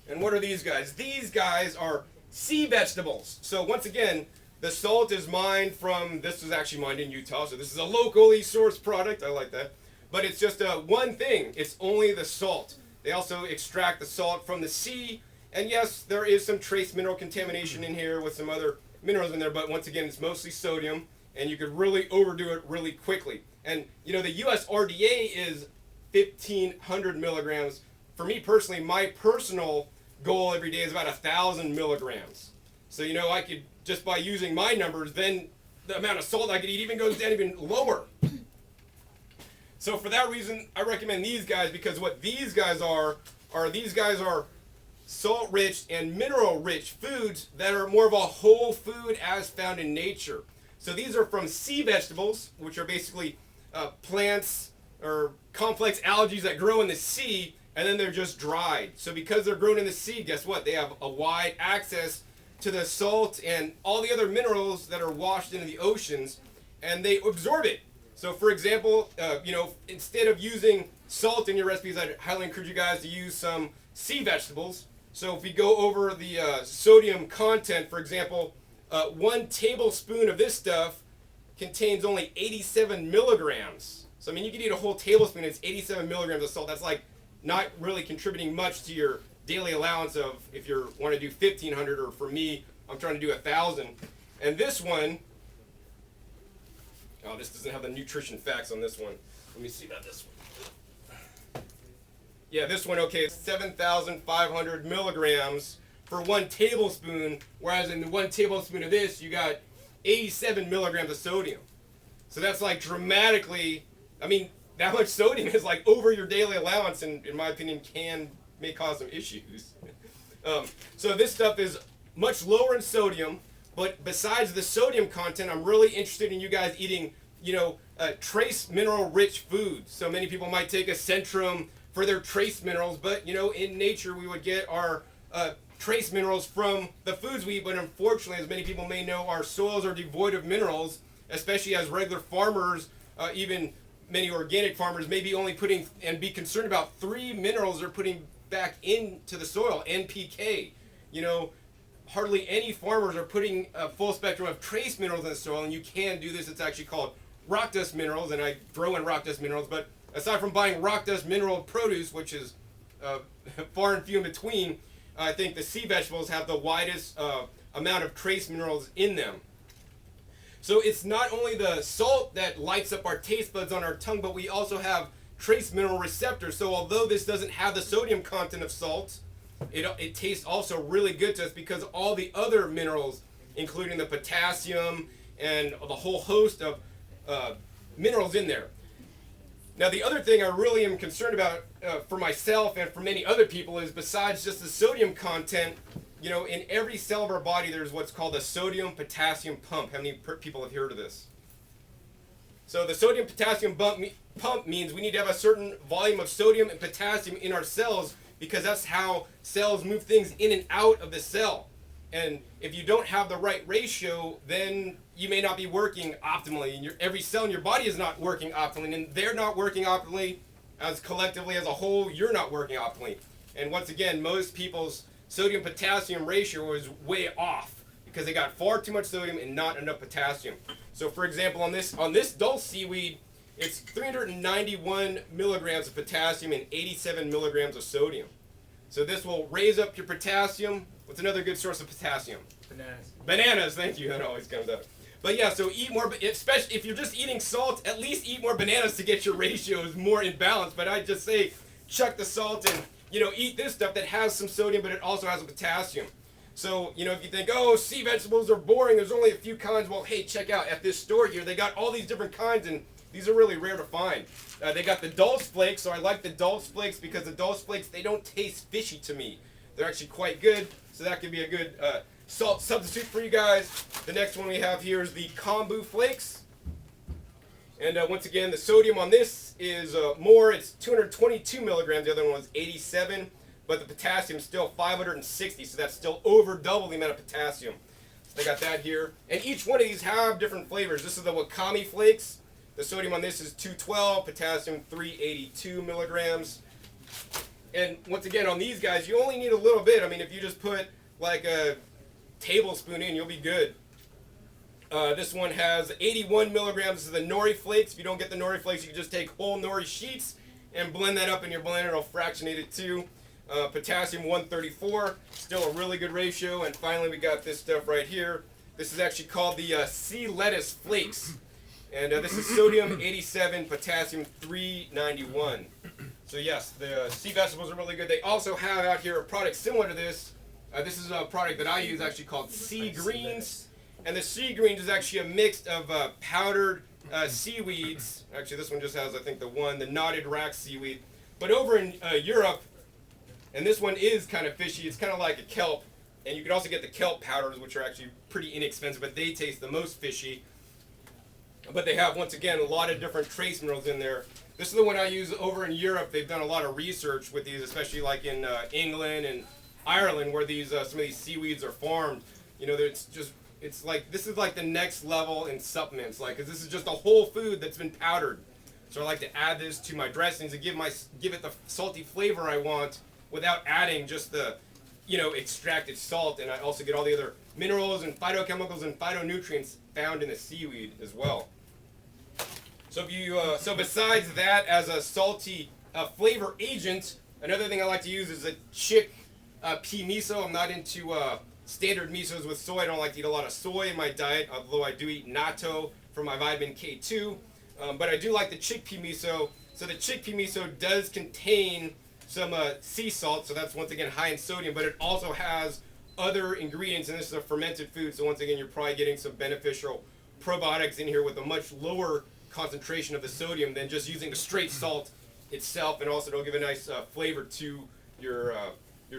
And what are these guys? These guys are sea vegetables. So once again, the salt is mined from, this was actually mined in Utah, so this is a locally sourced product. I like that. But it's just one thing. It's only the salt. They also extract the salt from the sea. And yes, there is some trace mineral contamination in here with some other minerals in there. But once again, it's mostly sodium. And you could really overdo it really quickly. And, the US RDA is 1,500 milligrams. For me personally, my personal goal every day is about 1,000 milligrams. So, I could, just by using my numbers, then the amount of salt I could eat even goes down even lower. So for that reason, I recommend these guys, because what these guys are salt-rich and mineral-rich foods that are more of a whole food as found in nature. So these are from sea vegetables, which are basically plants or complex algae that grow in the sea, and then they're just dried. So because they're grown in the sea, guess what? They have a wide access to the salt and all the other minerals that are washed into the oceans, and they absorb it. So for example, instead of using salt in your recipes, I'd highly encourage you guys to use some sea vegetables. So if we go over the sodium content, for example, 1 tablespoon of this stuff contains only 87 milligrams. So I mean, you can eat a whole tablespoon, it's 87 milligrams of salt. That's like not really contributing much to your daily allowance of, if you want to do 1,500, or for me, I'm trying to do 1,000. And this one, oh, this doesn't have the nutrition facts on this one. Let me see about this one. Yeah, this one, okay, it's 7,500 milligrams for 1 tablespoon, whereas in 1 tablespoon of this, you got 87 milligrams of sodium. So that's like dramatically, I mean, that much sodium is like over your daily allowance, and in my opinion may cause some issues. So this stuff is much lower in sodium, but besides the sodium content, I'm really interested in you guys eating, trace mineral rich foods. So many people might take a Centrum for their trace minerals, but in nature we would get our trace minerals from the foods we eat, but unfortunately, as many people may know, our soils are devoid of minerals, especially as regular farmers, even many organic farmers may be only putting and be concerned about 3 minerals they're putting back into the soil, NPK. Hardly any farmers are putting a full spectrum of trace minerals in the soil, and you can do this. It's actually called rock dust minerals, and I grow in rock dust minerals, but aside from buying rock dust mineral produce, which is far and few in between, I think the sea vegetables have the widest amount of trace minerals in them. So it's not only the salt that lights up our taste buds on our tongue, but we also have trace mineral receptors. So although this doesn't have the sodium content of salt, it tastes also really good to us because all the other minerals, including the potassium and the whole host of minerals in there. Now, the other thing I really am concerned about for myself and for many other people is besides just the sodium content, you know, in every cell of our body, there's what's called a sodium-potassium pump. How many people have heard of this? So the sodium-potassium pump means we need to have a certain volume of sodium and potassium in our cells because that's how cells move things in and out of the cell. And if you don't have the right ratio, then you may not be working optimally. And every cell in your body is not working optimally. And they're not working optimally as collectively as a whole, you're not working optimally. And once again, most people's sodium-potassium ratio is way off because they got far too much sodium and not enough potassium. So for example, on this dulse seaweed, it's 391 milligrams of potassium and 87 milligrams of sodium. So this will raise up your potassium. What's another good source of potassium? Bananas. Bananas, thank you. That always comes up. But yeah, so eat more, especially if you're just eating salt, at least eat more bananas to get your ratios more in balance. But I just say chuck the salt and, you know, eat this stuff that has some sodium, but it also has a potassium. So, you know, if you think, oh, sea vegetables are boring, there's only a few kinds, well, hey, check out at this store here, they got all these different kinds, and these are really rare to find. They got the dulse flakes, so I like the dulse flakes because the dulse flakes, they don't taste fishy to me. They're actually quite good, so that could be a good salt substitute for you guys. The next one we have here is the kombu flakes. And once again, the sodium on this is more. It's 222 milligrams. The other one was 87. But the potassium is still 560, so that's still over double the amount of potassium. So they got that here. And each one of these have different flavors. This is the wakame flakes. The sodium on this is 212, potassium 382 milligrams. And once again, on these guys, you only need a little bit. I mean, if you just put like a tablespoon in, you'll be good. This one has 81 milligrams of the nori flakes. If you don't get the nori flakes, you can just take whole nori sheets and blend that up in your blender. It'll fractionate it too. Potassium 134, still a really good ratio. And finally, we got this stuff right here. This is actually called the sea lettuce flakes. And this is sodium 87, potassium 391. So yes, the sea vegetables are really good. They also have out here a product similar to this. This is a product that I use actually called sea greens. And the sea greens is actually a mix of powdered seaweeds. Actually, this one just has, I think, the knotted rack seaweed. But over in Europe, and this one is kind of fishy. It's kind of like a kelp. And you can also get the kelp powders, which are actually pretty inexpensive, but they taste the most fishy. But they have, once again, a lot of different trace minerals in there. This is the one I use over in Europe. They've done a lot of research with these, especially like in England and Ireland, where these some of these seaweeds are farmed. You know, it's like, this is like the next level in supplements, like, 'cause this is just a whole food that's been powdered. So I like to add this to my dressings and give it the salty flavor I want without adding just the, you know, extracted salt. And I also get all the other minerals and phytochemicals and phytonutrients found in the seaweed as well. So if you, so besides that, as a salty flavor agent, another thing I like to use is a chick pea miso. I'm not into standard misos with soy. I don't like to eat a lot of soy in my diet, although I do eat natto for my vitamin K2. But I do like the chickpea miso. So the chickpea miso does contain some sea salt, so that's once again high in sodium, but it also has other ingredients, and this is a fermented food, so once again you're probably getting some beneficial probiotics in here with a much lower concentration of the sodium than just using the straight salt itself, and also it'll give a nice flavor to your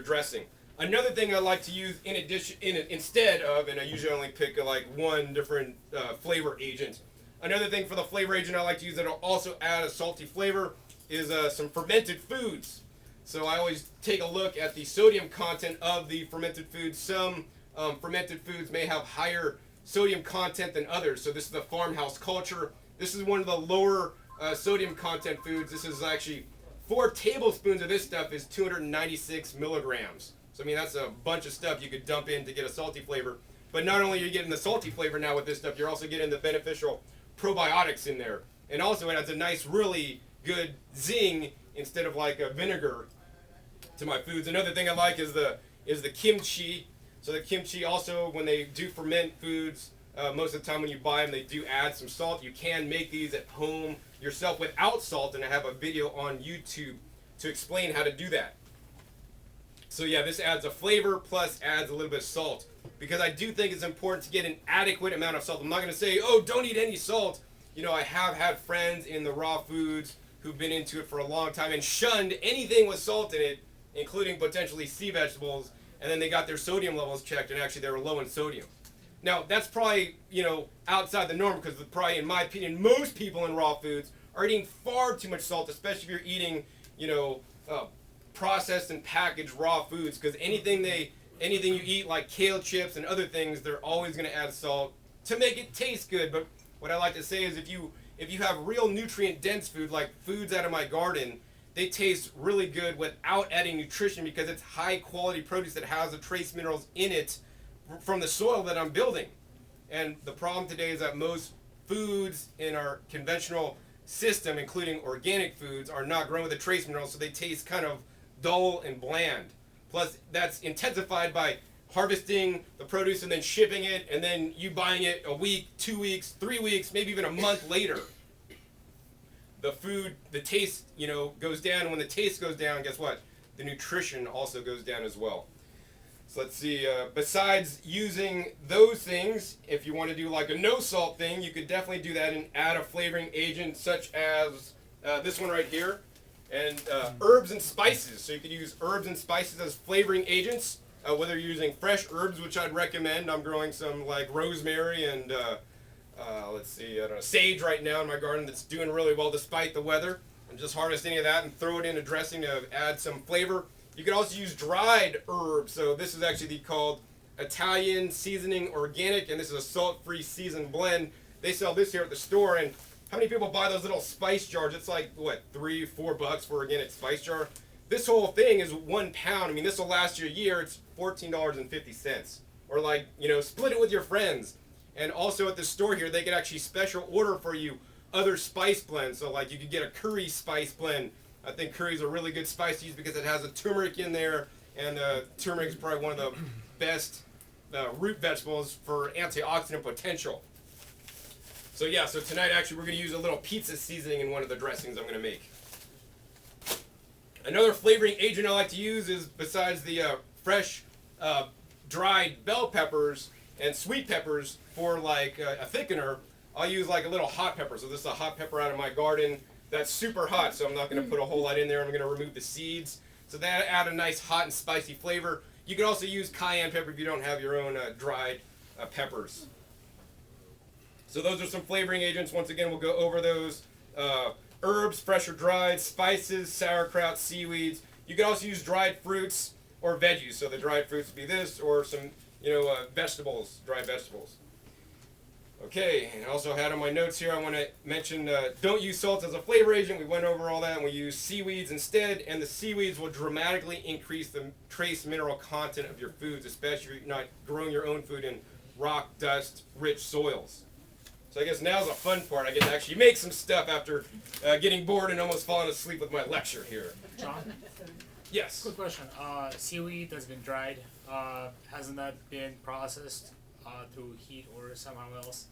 dressing. Another thing I like to use in addition, instead of, and I usually only pick like one different flavor agent. Another thing for the flavor agent I like to use that'll also add a salty flavor is some fermented foods. So I always take a look at the sodium content of the fermented foods. Some fermented foods may have higher sodium content than others. So this is the farmhouse culture. This is one of the lower sodium content foods. This is actually 4 tablespoons of this stuff is 296 milligrams. So I mean, that's a bunch of stuff you could dump in to get a salty flavor. But not only are you getting the salty flavor now with this stuff, you're also getting the beneficial probiotics in there. And also it adds a nice, really good zing instead of like a vinegar to my foods. Another thing I like is the kimchi. So the kimchi also, when they do ferment foods, most of the time when you buy them, they do add some salt. You can make these at home yourself without salt, and I have a video on YouTube to explain how to do that. So yeah, this adds a flavor plus adds a little bit of salt, because I do think it's important to get an adequate amount of salt. I'm not going to say, oh, don't eat any salt. I have had friends in the raw foods who've been into it for a long time and shunned anything with salt in it, including potentially sea vegetables, and then they got their sodium levels checked and actually they were low in sodium. Now, that's probably, outside the norm because probably, in my opinion, most people in raw foods are eating far too much salt, especially if you're eating, processed and packaged raw foods, because anything you eat like kale chips and other things, they're always going to add salt to make it taste good. But what I like to say is if you have real nutrient dense food like foods out of my garden, they taste really good without adding nutrition because it's high quality produce that has the trace minerals in it from the soil that I'm building. And the problem today is that most foods in our conventional system, including organic foods, are not grown with the trace minerals, so they taste kind of dull and bland. Plus, that's intensified by harvesting the produce and then shipping it, and then you buying it a week, 2 weeks, 3 weeks, maybe even a month later. The taste, goes down, and when the taste goes down, guess what? The nutrition also goes down as well. So let's see, besides using those things, if you want to do like a no salt thing, you could definitely do that and add a flavoring agent such as this one right here, and herbs and spices. So you could use herbs and spices as flavoring agents, whether you're using fresh herbs, which I'd recommend. I'm growing some like rosemary and sage right now in my garden that's doing really well despite the weather. And just harvest any of that and throw it in a dressing to add some flavor. You can also use dried herbs. So this is actually called Italian Seasoning Organic, and this is a salt-free seasoned blend. They sell this here at the store, and how many people buy those little spice jars? It's like, what, $3-4 for organic spice jar? This whole thing is 1 pound. I mean, this will last you a year. It's $14.50. Or like, split it with your friends. And also at the store here, they could actually special order for you other spice blends. So like you could get a curry spice blend. I think curry is a really good spice to use because it has a turmeric in there, and turmeric is probably one of the best root vegetables for antioxidant potential. So tonight actually we're going to use a little pizza seasoning in one of the dressings I'm going to make. Another flavoring agent I like to use is, besides the fresh dried bell peppers and sweet peppers for like a thickener, I'll use like a little hot pepper. So this is a hot pepper out of my garden that's super hot, so I'm not going to put a whole lot in there. I'm going to remove the seeds. So that add a nice hot and spicy flavor. You can also use cayenne pepper if you don't have your own dried peppers. So those are some flavoring agents. Once again, we'll go over those. Herbs, fresh or dried, spices, sauerkraut, seaweeds. You can also use dried fruits or veggies. So the dried fruits would be this, or some, vegetables, dried vegetables. Okay, and I also had on my notes here, I want to mention don't use salt as a flavor agent. We went over all that, and we use seaweeds instead, and the seaweeds will dramatically increase the trace mineral content of your foods, especially if you're not growing your own food in rock, dust, rich soils. So I guess now's a fun part. I get to actually make some stuff after getting bored and almost falling asleep with my lecture here. John? Yes? Good question. Seaweed that's been dried, hasn't that been processed through heat or somehow else?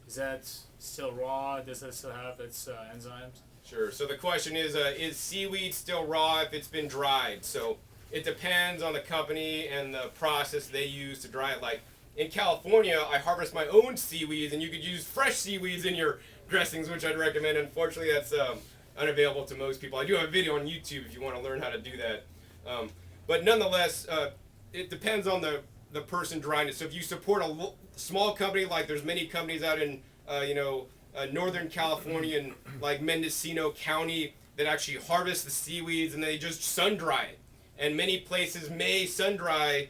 Is that still raw? Does it still have its enzymes? Sure. So the question is seaweed still raw if it's been dried? So it depends on the company and the process they use to dry it. Like in California, I harvest my own seaweeds, and you could use fresh seaweeds in your dressings, which I'd recommend. Unfortunately, that's unavailable to most people. I do have a video on YouTube if you want to learn how to do that. But nonetheless, it depends on the person drying it. So if you support a small company, like there's many companies out in Northern California and like Mendocino County that actually harvest the seaweeds and they just sun dry it. And many places may sun dry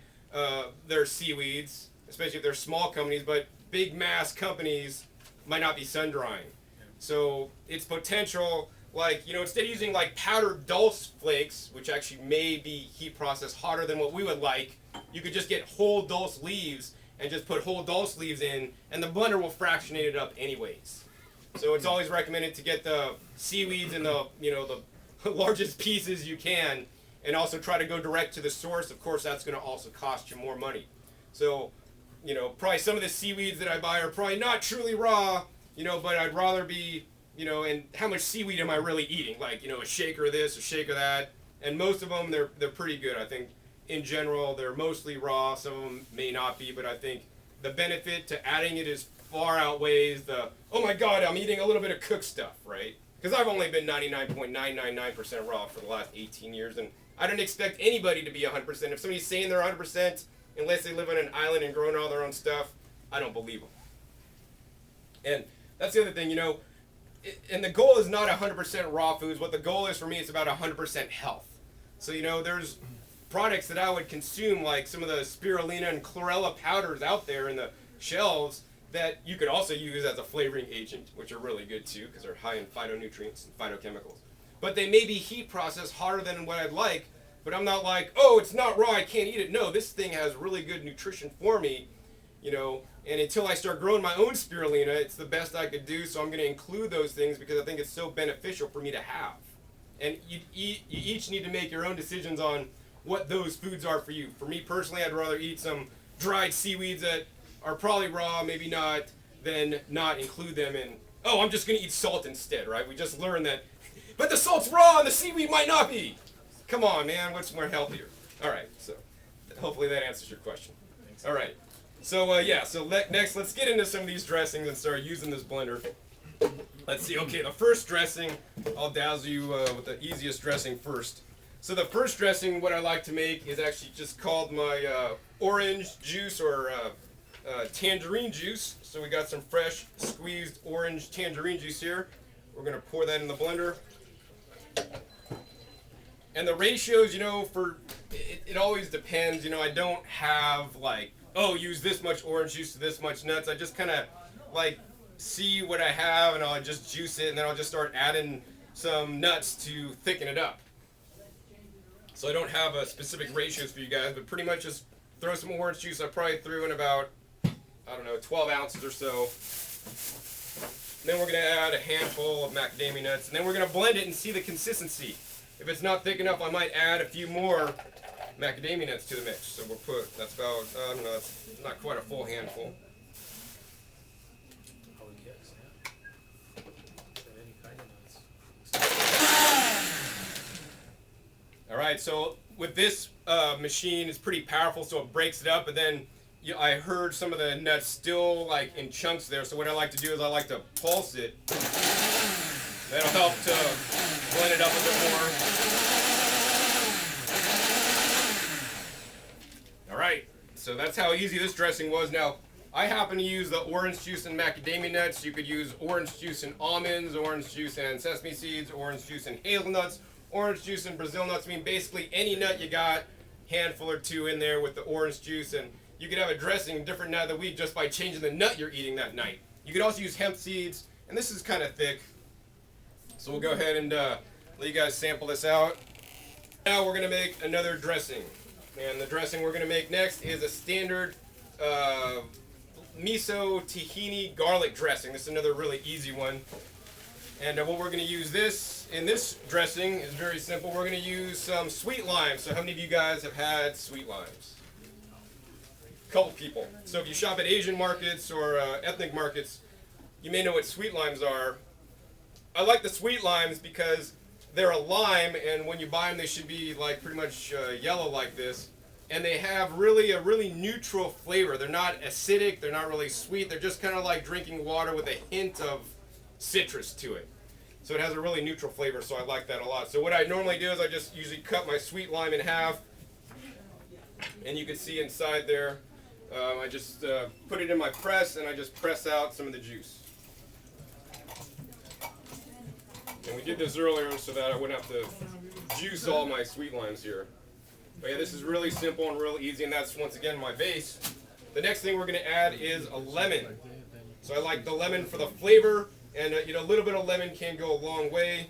their seaweeds, especially if they're small companies, but big mass companies might not be sun drying. So it's potential, like, instead of using like powdered dulse flakes, which actually may be heat processed hotter than what we would like, you could just get whole dulse leaves and just put whole dulse leaves in, and the blender will fractionate it up anyways. So it's always recommended to get the seaweeds in the the largest pieces you can, and also try to go direct to the source. Of course, that's going to also cost you more money. So, probably some of the seaweeds that I buy are probably not truly raw, but I'd rather be, and how much seaweed am I really eating? Like, a shaker of this, a shaker of that, and most of them they're pretty good. I think in general they're mostly raw. Some of them may not be, but I think the benefit to adding it is far outweighs the, oh my God, I'm eating a little bit of cooked stuff, right? Because I've only been 99.999% raw for the last 18 years, and I don't expect anybody to be 100%. If somebody's saying they're 100%, unless they live on an island and growing all their own stuff, I don't believe them. And that's the other thing, you know, and the goal is not 100% raw foods. What the goal is for me is about 100% health. So, you know, there's products that I would consume, like some of the spirulina and chlorella powders out there in the shelves that you could also use as a flavoring agent, which are really good too because they're high in phytonutrients and phytochemicals. But they may be heat processed harder than what I'd like, but I'm not like, oh, it's not raw, I can't eat it. No, this thing has really good nutrition for me, you know, and until I start growing my own spirulina, it's the best I could do, so I'm going to include those things because I think it's so beneficial for me to have. And you each need to make your own decisions on what those foods are for you. For me personally, I'd rather eat some dried seaweeds that are probably raw, maybe not, than not include them in, oh, I'm just going to eat salt instead, right? We just learned that, but the salt's raw and the seaweed might not be. Come on, man, what's more healthier? All right, so hopefully that answers your question. All right, so next let's get into some of these dressings and start using this blender. Let's see, okay, the first dressing, I'll dazzle you with the easiest dressing first. So the first dressing, what I like to make is actually just called my orange juice or tangerine juice. So we got some fresh squeezed orange tangerine juice here. We're gonna pour that in the blender. And the ratios, you know, it always depends. You know, I don't have like, oh, use this much orange juice to this much nuts. I just kind of like see what I have and I'll just juice it and then I'll just start adding some nuts to thicken it up. So I don't have a specific ratios for you guys, but pretty much just throw some orange juice. I probably threw in about, I don't know, 12 ounces or so. And then we're going to add a handful of macadamia nuts, and then we're going to blend it and see the consistency. If it's not thick enough, I might add a few more macadamia nuts to the mix. So we'll put, that's about, I don't know, that's not quite a full handful. I would guess, yeah. Any kind of nuts. All right, so with this machine, it's pretty powerful, so it breaks it up, but then I heard some of the nuts still like in chunks there, so what I like to do is I like to pulse it. That'll help to blend it up a bit more. All right, so that's how easy this dressing was. Now, I happen to use the orange juice and macadamia nuts. You could use orange juice and almonds, orange juice and sesame seeds, orange juice and hazelnuts, orange juice and Brazil nuts. I mean, basically any nut you got, handful or two in there with the orange juice, and you could have a dressing different night of the week just by changing the nut you're eating that night. You could also use hemp seeds, and this is kind of thick. So we'll go ahead and let you guys sample this out. Now we're going to make another dressing. And the dressing we're going to make next is a standard miso tahini garlic dressing. This is another really easy one. And what we're going to use in this dressing is very simple. We're going to use some sweet limes. So how many of you guys have had sweet limes? A couple people. So if you shop at Asian markets or ethnic markets, you may know what sweet limes are. I like the sweet limes because they're a lime, and when you buy them, they should be like pretty much yellow like this. And they have a really neutral flavor. They're not acidic, they're not really sweet. They're just kind of like drinking water with a hint of citrus to it. So it has a really neutral flavor, so I like that a lot. So what I normally do is I just usually cut my sweet lime in half. And you can see inside there, I just put it in my press, and I just press out some of the juice. And we did this earlier so that I wouldn't have to juice all my sweet limes here. But yeah, this is really simple and real easy, and that's once again my base. The next thing we're going to add is a lemon. So I like the lemon for the flavor, and you know, a little bit of lemon can go a long way.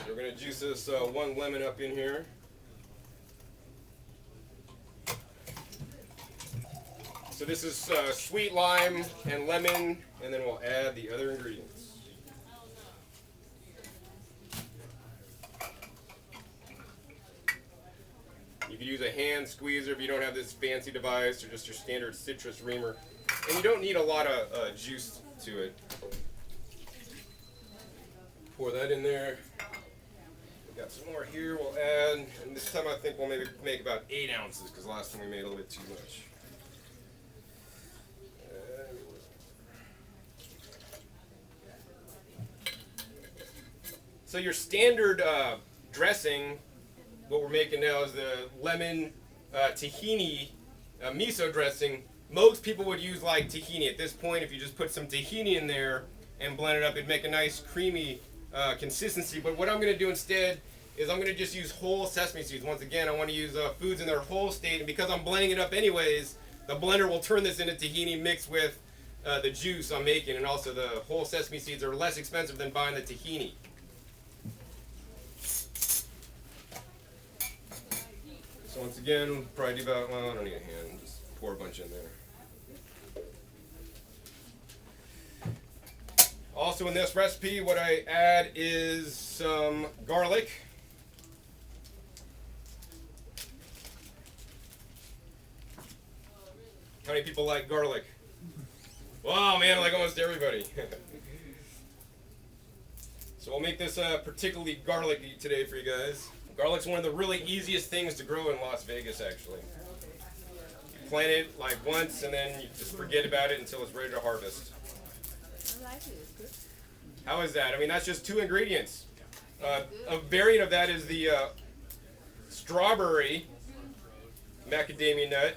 We're going to juice this one lemon up in here. So this is sweet lime and lemon, and then we'll add the other ingredients. You can use a hand squeezer if you don't have this fancy device, or just your standard citrus reamer. And you don't need a lot of juice to it. Pour that in there. We got some more here we'll add, and this time I think we'll maybe make about 8 ounces, because last time we made a little bit too much. So your standard dressing, what we're making now is the lemon tahini miso dressing. Most people would use like tahini. At this point, if you just put some tahini in there and blend it up, it'd make a nice creamy consistency. But what I'm going to do instead is I'm going to just use whole sesame seeds. Once again, I want to use foods in their whole state, and because I'm blending it up anyways, the blender will turn this into tahini mixed with the juice I'm making, and also the whole sesame seeds are less expensive than buying the tahini. So once again, probably do about, well, I don't need a hand, just pour a bunch in there. Also in this recipe, what I add is some garlic. How many people like garlic? Wow, man, like almost everybody. So I'll make this particularly garlicky today for you guys. Garlic's one of the really easiest things to grow in Las Vegas, actually. You plant it like once, and then you just forget about it until it's ready to harvest. How is that? I mean, that's just 2 ingredients. A variant of that is the strawberry macadamia nut.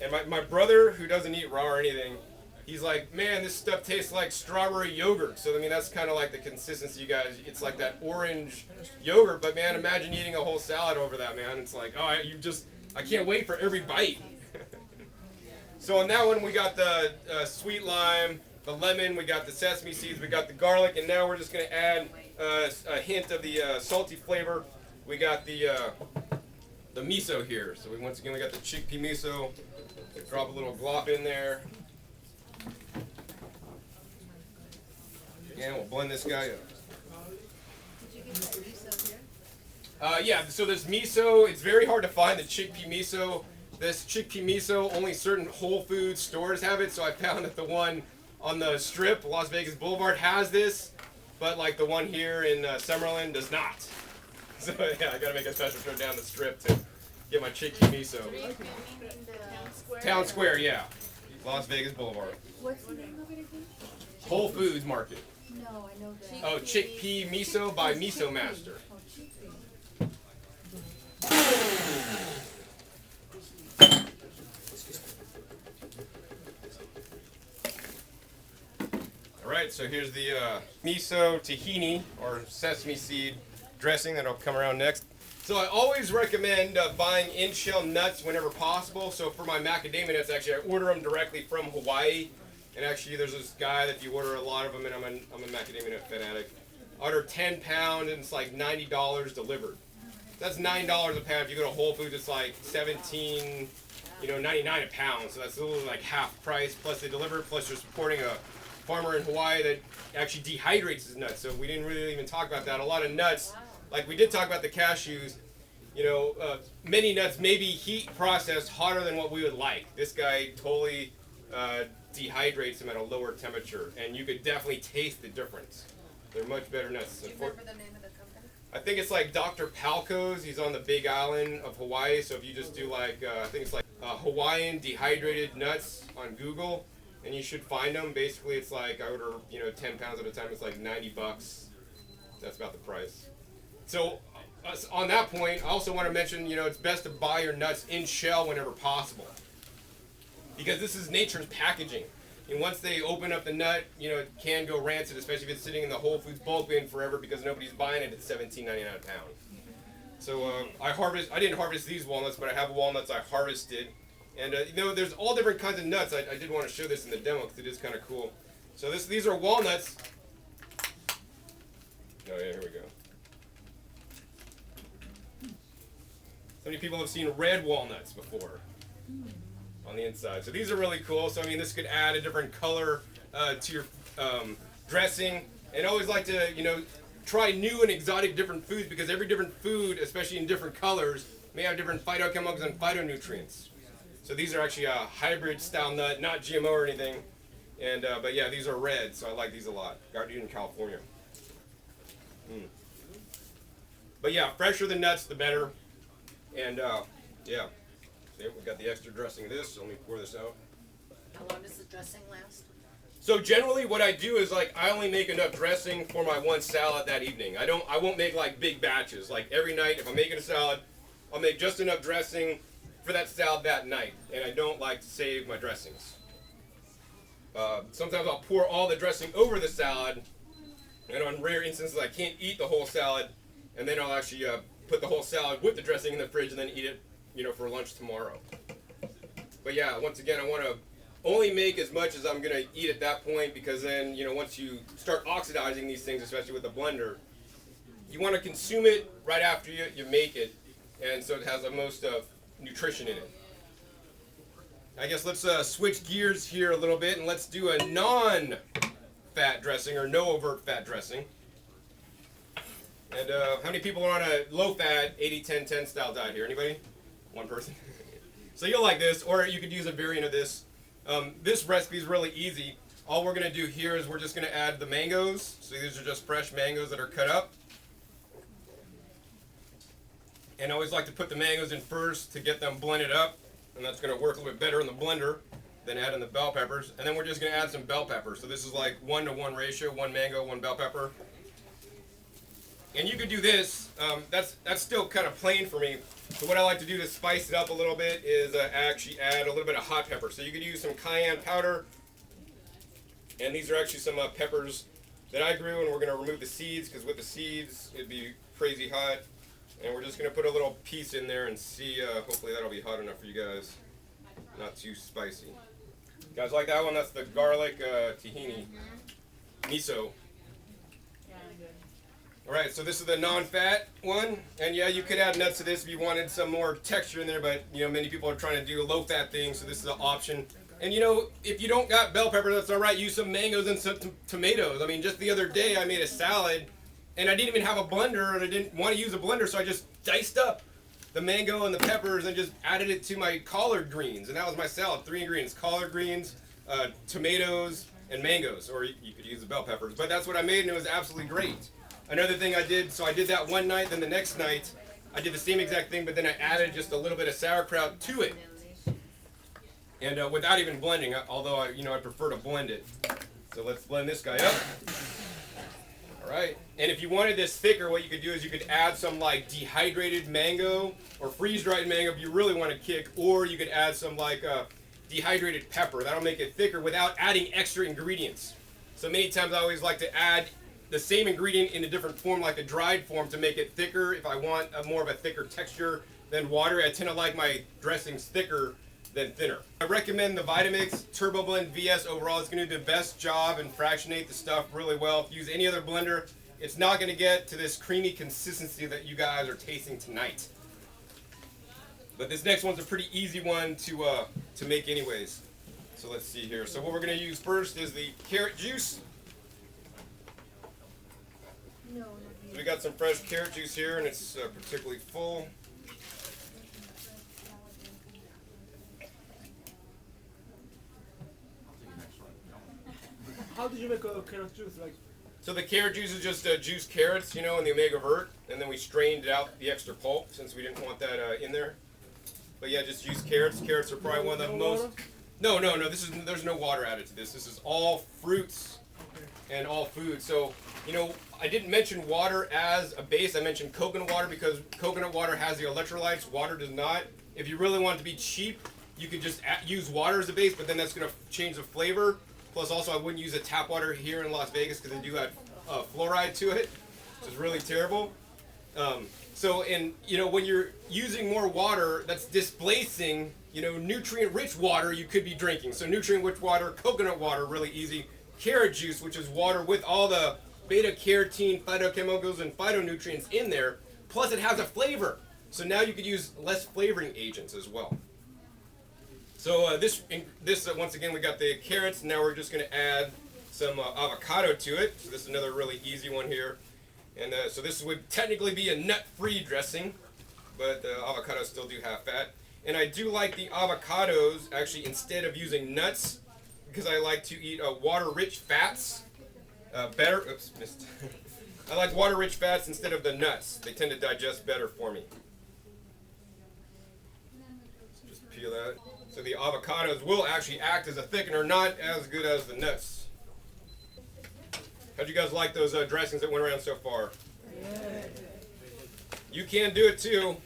And my brother, who doesn't eat raw or anything, he's like, man, this stuff tastes like strawberry yogurt. So, I mean, that's kind of like the consistency, you guys. It's like that orange yogurt. But, man, imagine eating a whole salad over that, man. It's like, oh, I can't wait for every bite. So on that one, we got the sweet lime, the lemon, we got the sesame seeds, we got the garlic, and now we're just going to add a hint of the salty flavor. We got the miso here. So once again, we got the chickpea miso. Drop a little glop in there. And we'll blend this guy up. Did you get that miso here? Yeah, so this miso, it's very hard to find the chickpea miso. This chickpea miso, only certain Whole Foods stores have it, so I found that the one on the Strip, Las Vegas Boulevard, has this, but like the one here in Summerlin does not. So yeah, I gotta make a special trip down the Strip to get my chickpea miso. Town Square, yeah. Las Vegas Boulevard. What's the name of it again? Whole Foods Market. No, I know that. Oh, chickpea miso by Miso Master. Oh, chickpea. Alright, so here's the miso tahini, or sesame seed dressing that'll come around next. So I always recommend buying in-shell nuts whenever possible. So for my macadamia nuts, actually, I order them directly from Hawaii. And actually, there's this guy that if you order a lot of them, and I'm a macadamia nut fanatic. I order 10 pound, and it's like $90 delivered. That's $9 a pound. If you go to Whole Foods, it's like $17, $99 a pound. So that's literally like half price. Plus they deliver. Plus you're supporting a farmer in Hawaii that actually dehydrates his nuts. So we didn't really even talk about that. A lot of nuts, like we did talk about the cashews. Many nuts may be heat processed hotter than what we would like. This guy totally dehydrates them at a lower temperature, and you could definitely taste the difference. They're much better nuts. Do you remember the name of the company? I think it's like Dr. Palco's. He's on the Big Island of Hawaii. So if you just do like, I think it's like Hawaiian dehydrated nuts on Google, and you should find them. Basically, it's like I order 10 pounds at a time. It's like $90. That's about the price. So on that point, I also want to mention, it's best to buy your nuts in shell whenever possible, because this is nature's packaging. And once they open up the nut, it can go rancid, especially if it's sitting in the Whole Foods bulk bin forever because nobody's buying it at $17.99 a pound. So I didn't harvest these walnuts, but I have walnuts I harvested. And there's all different kinds of nuts. I did want to show this in the demo because it is kind of cool. So these are walnuts. Oh yeah, here we go. So many people have seen red walnuts before on the inside. So these are really cool. So I mean, this could add a different color to your dressing. And I always like to, try new and exotic different foods, because every different food, especially in different colors, may have different phytochemicals and phytonutrients. So these are actually a hybrid style nut, not GMO or anything. And but yeah, these are red, so I like these a lot. Got these in California. But yeah, fresher the nuts, the better. And yeah, see, we got the extra dressing of this. So let me pour this out. How long does the dressing last? So generally what I do is like I only make enough dressing for my one salad that evening. I won't make like big batches. Like every night if I'm making a salad, I'll make just enough dressing for that salad that night. And I don't like to save my dressings. Sometimes I'll pour all the dressing over the salad, and on rare instances I can't eat the whole salad, and then I'll actually put the whole salad with the dressing in the fridge and then eat it, for lunch tomorrow. But yeah, once again, I want to only make as much as I'm going to eat at that point, because then, once you start oxidizing these things, especially with the blender, you want to consume it right after you make it, and so it has the most nutrition in it. I guess let's switch gears here a little bit, and let's do a non-fat dressing, or no overt fat dressing. And how many people are on a low-fat 80-10-10 style diet here? Anybody? One person? So you'll like this, or you could use a variant of this. This recipe is really easy. All we're going to do here is we're just going to add the mangoes. So these are just fresh mangoes that are cut up. And I always like to put the mangoes in first to get them blended up. And that's going to work a little bit better in the blender than adding the bell peppers. And then we're just going to add some bell peppers. So this is like 1-to-1 ratio, 1 mango, 1 bell pepper. And you could do this. That's still kind of plain for me. So what I like to do to spice it up a little bit is actually add a little bit of hot pepper. So you could use some cayenne powder. And these are actually some peppers that I grew, and we're going to remove the seeds, because with the seeds it'd be crazy hot. And we're just going to put a little piece in there and see, hopefully that'll be hot enough for you guys. Not too spicy. You guys like that one? That's the garlic tahini. Miso. Alright, so this is the non-fat one. And yeah, you could add nuts to this if you wanted some more texture in there, but many people are trying to do a low-fat thing, so this is an option. And if you don't got bell pepper, that's alright. Use some mangoes and some tomatoes. I mean, just the other day I made a salad, and I didn't even have a blender, and I didn't want to use a blender, so I just diced up the mango and the peppers and just added it to my collard greens. And that was my salad. 3 ingredients: collard greens, tomatoes, and mangoes. Or you could use the bell peppers. But that's what I made, and it was absolutely great. Another thing I did, so I did that one night, then the next night I did the same exact thing, but then I added just a little bit of sauerkraut to it. And without even blending, although I prefer to blend it. So let's blend this guy up. Alright, and if you wanted this thicker, what you could do is you could add some like dehydrated mango or freeze-dried mango if you really want to kick, or you could add some like dehydrated pepper. That'll make it thicker without adding extra ingredients. So many times I always like to add the same ingredient in a different form, like a dried form, to make it thicker. If I want more of a thicker texture than water, I tend to like my dressings thicker than thinner. I recommend the Vitamix Turbo Blend VS overall. It's going to do the best job and fractionate the stuff really well. If you use any other blender, it's not going to get to this creamy consistency that you guys are tasting tonight. But this next one's a pretty easy one to make anyways. So let's see here. So what we're going to use first is the carrot juice. So we got some fresh carrot juice here, and it's particularly full. How did you make a carrot juice? So the carrot juice is just juiced carrots, and the omega vert, and then we strained out the extra pulp since we didn't want that in there. But yeah, just juiced carrots. Carrots are probably one of the most. No. There's no water added to this. This is all fruits and all food. So I didn't mention water as a base. I mentioned coconut water because coconut water has the electrolytes. Water does not. If you really want it to be cheap, you could just use water as a base, but then that's going to change the flavor. Plus, also, I wouldn't use the tap water here in Las Vegas because they do add fluoride to it, which is really terrible. When you're using more water, that's displacing, nutrient-rich water you could be drinking. So nutrient-rich water, coconut water, really easy. Carrot juice, which is water with all the beta-carotene, phytochemicals, and phytonutrients in there. Plus, it has a flavor. So now you could use less flavoring agents as well. So this once again, we got the carrots. Now we're just going to add some avocado to it. So this is another really easy one here. And so this would technically be a nut-free dressing, but avocados still do have fat. And I do like the avocados, actually, instead of using nuts, because I like to eat water-rich fats better. Oops, missed. I like water-rich fats instead of the nuts. They tend to digest better for me. So just peel that. So the avocados will actually act as a thickener, not as good as the nuts. How'd you guys like those dressings that went around so far? You can do it too.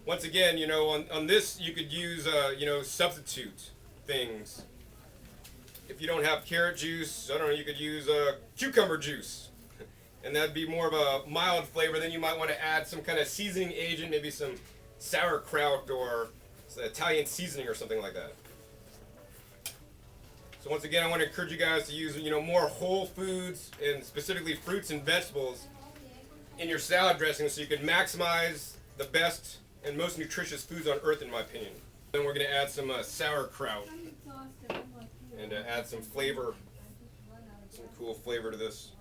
Once again, you know, on this you could use, you know, substitute things. If you don't have carrot juice, I don't know, you could use cucumber juice. And that'd be more of a mild flavor. Then you might want to add some kind of seasoning agent, maybe some sauerkraut or Italian seasoning or something like that. So once again, I want to encourage you guys to use, you know, more whole foods and specifically fruits and vegetables in your salad dressing so you can maximize the best and most nutritious foods on earth, in my opinion. Then we're going to add some sauerkraut and add some flavor, some cool flavor to this.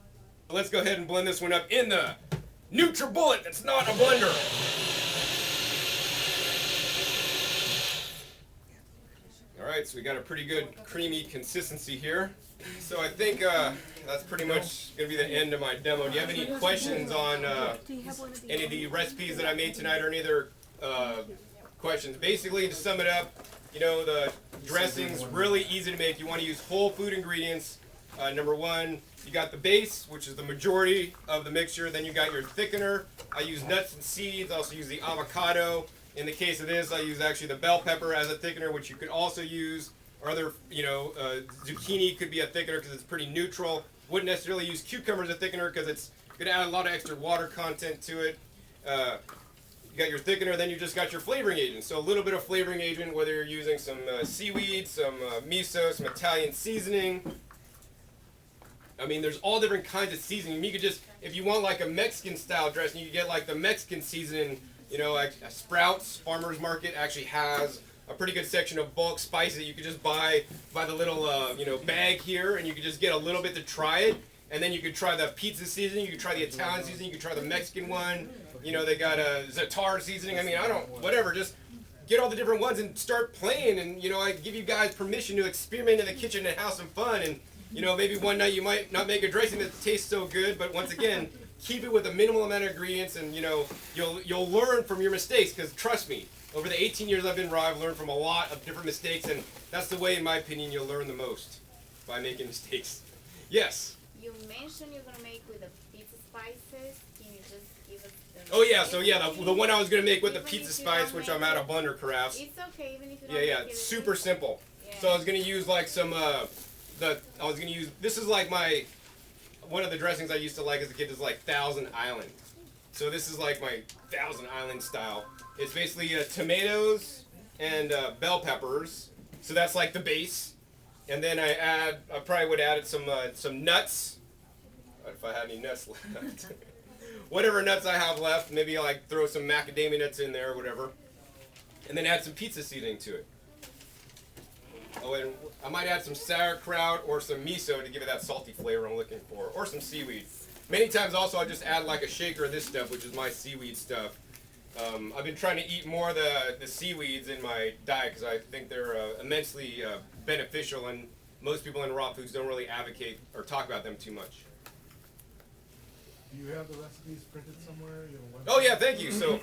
So let's go ahead and blend this one up in the NutriBullet that's not a blender. All right, so we got a pretty good creamy consistency here. So I think that's pretty much going to be the end of my demo. Do you have any questions on any of the recipes that I made tonight or any other questions? Basically, to sum it up, you know, the dressing's really easy to make. You want to use whole food ingredients. Number one, you got the base, which is the majority of the mixture. Then you got your thickener. I use nuts and seeds. I also use the avocado. In the case of this, I use actually the bell pepper as a thickener, which you could also use. Or other, you know, zucchini could be a thickener because it's pretty neutral. Wouldn't necessarily use cucumber as a thickener because it's going to add a lot of extra water content to it. You got your thickener, then you just got your flavoring agent. So a little bit of flavoring agent, whether you're using some seaweed, some miso, some Italian seasoning. I mean, there's all different kinds of seasoning. You could just, if you want like a Mexican style dressing, you could get like the Mexican seasoning. You know, like Sprouts Farmers Market actually has a pretty good section of bulk spices that you could just buy the little you know, bag here, and you could just get a little bit to try it. And then you could try the pizza seasoning, you could try the Italian seasoning, you could try the Mexican one. You know, they got a za'atar seasoning. I mean, whatever, just get all the different ones and start playing. And, you know, I give you guys permission to experiment in the kitchen and have some fun. And, you know, maybe one night you might not make a dressing that tastes so good, but once again, keep it with a minimal amount of ingredients, and, you know, you'll learn from your mistakes, because trust me, over the 18 years I've been raw, I've learned from a lot of different mistakes, and that's the way, in my opinion, you'll learn the most, by making mistakes. Yes? You mentioned you're going to make with the pizza spices. Can you just give us the... Oh yeah, so yeah, the one I was going to make with the Even pizza if you spice, don't which make I'm out it, of blender crafts. It's okay, even if you don't Yeah, make it. it's super simple. Yeah. So I was going to use like some, this is like one of the dressings I used to like as a kid is like Thousand Island. So this is like my Thousand Island style. It's basically tomatoes and bell peppers. So that's like the base. And then I probably would add some nuts. If I had any nuts left. Whatever nuts I have left, maybe like throw some macadamia nuts in there or whatever. And then add some pizza seasoning to it. Oh, and I might add some sauerkraut or some miso to give it that salty flavor I'm looking for, or some seaweed. Many times also I'll just add like a shaker of this stuff, which is my seaweed stuff. I've been trying to eat more of the seaweeds in my diet because I think they're immensely beneficial, and most people in raw foods don't really advocate or talk about them too much. Do you have the recipes printed somewhere? You know, Oh yeah, thank you. So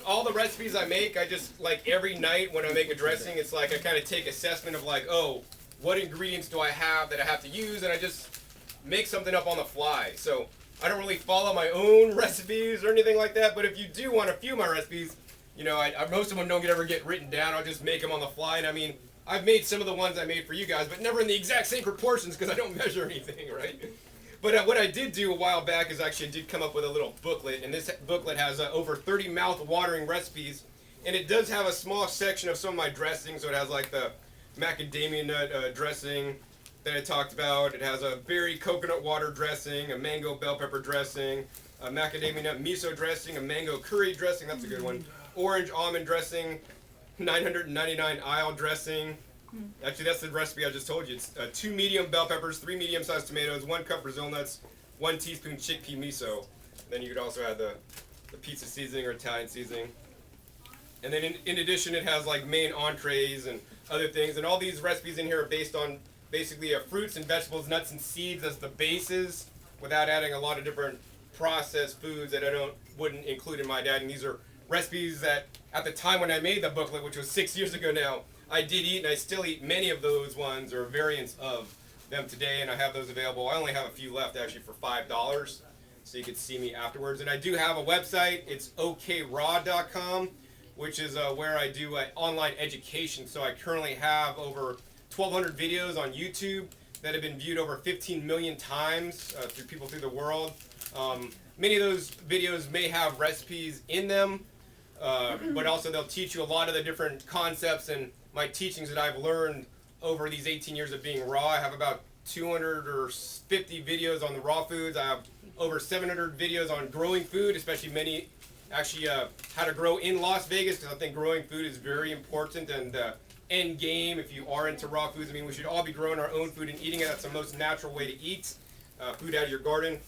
all the recipes I make, I just, like every night when I make a dressing, it's like I kind of take assessment of like, oh, what ingredients do I have that I have to use, and I just make something up on the fly. So I don't really follow my own recipes or anything like that, but if you do want a few of my recipes, you know, most of them don't ever get written down. I'll just make them on the fly, and I mean, I've made some of the ones I made for you guys, but never in the exact same proportions because I don't measure anything, right? But what I did do a while back is actually I did come up with a little booklet, and this booklet has over 30 mouth-watering recipes, and it does have a small section of some of my dressings. So it has like the macadamia nut dressing that I talked about. It has a berry coconut water dressing, a mango bell pepper dressing, a macadamia nut miso dressing, a mango curry dressing, that's a good one, orange almond dressing, 999 aisle dressing. Actually, that's the recipe I just told you. It's 2 medium bell peppers, 3 medium-sized tomatoes, 1 cup Brazil nuts, 1 teaspoon chickpea miso. Then you could also add the pizza seasoning or Italian seasoning. And then in addition, it has like main entrees and other things. And all these recipes in here are based on basically fruits and vegetables, nuts and seeds as the bases, without adding a lot of different processed foods that I wouldn't include in my diet. And these are recipes that at the time when I made the booklet, which was 6 years ago now, I did eat, and I still eat many of those ones or variants of them today, and I have those available. I only have a few left actually for $5, so you can see me afterwards. And I do have a website. It'sokraw.com, which is where I do online education. So I currently have over 1,200 videos on YouTube that have been viewed over 15 million times through people through the world. Many of those videos may have recipes in them, but also they'll teach you a lot of the different concepts and my teachings that I've learned over these 18 years of being raw. I have about 250 videos on the raw foods. I have over 700 videos on growing food, especially many actually how to grow in Las Vegas, because I think growing food is very important and end game if you are into raw foods. I mean, we should all be growing our own food and eating it. That's the most natural way to eat food out of your garden.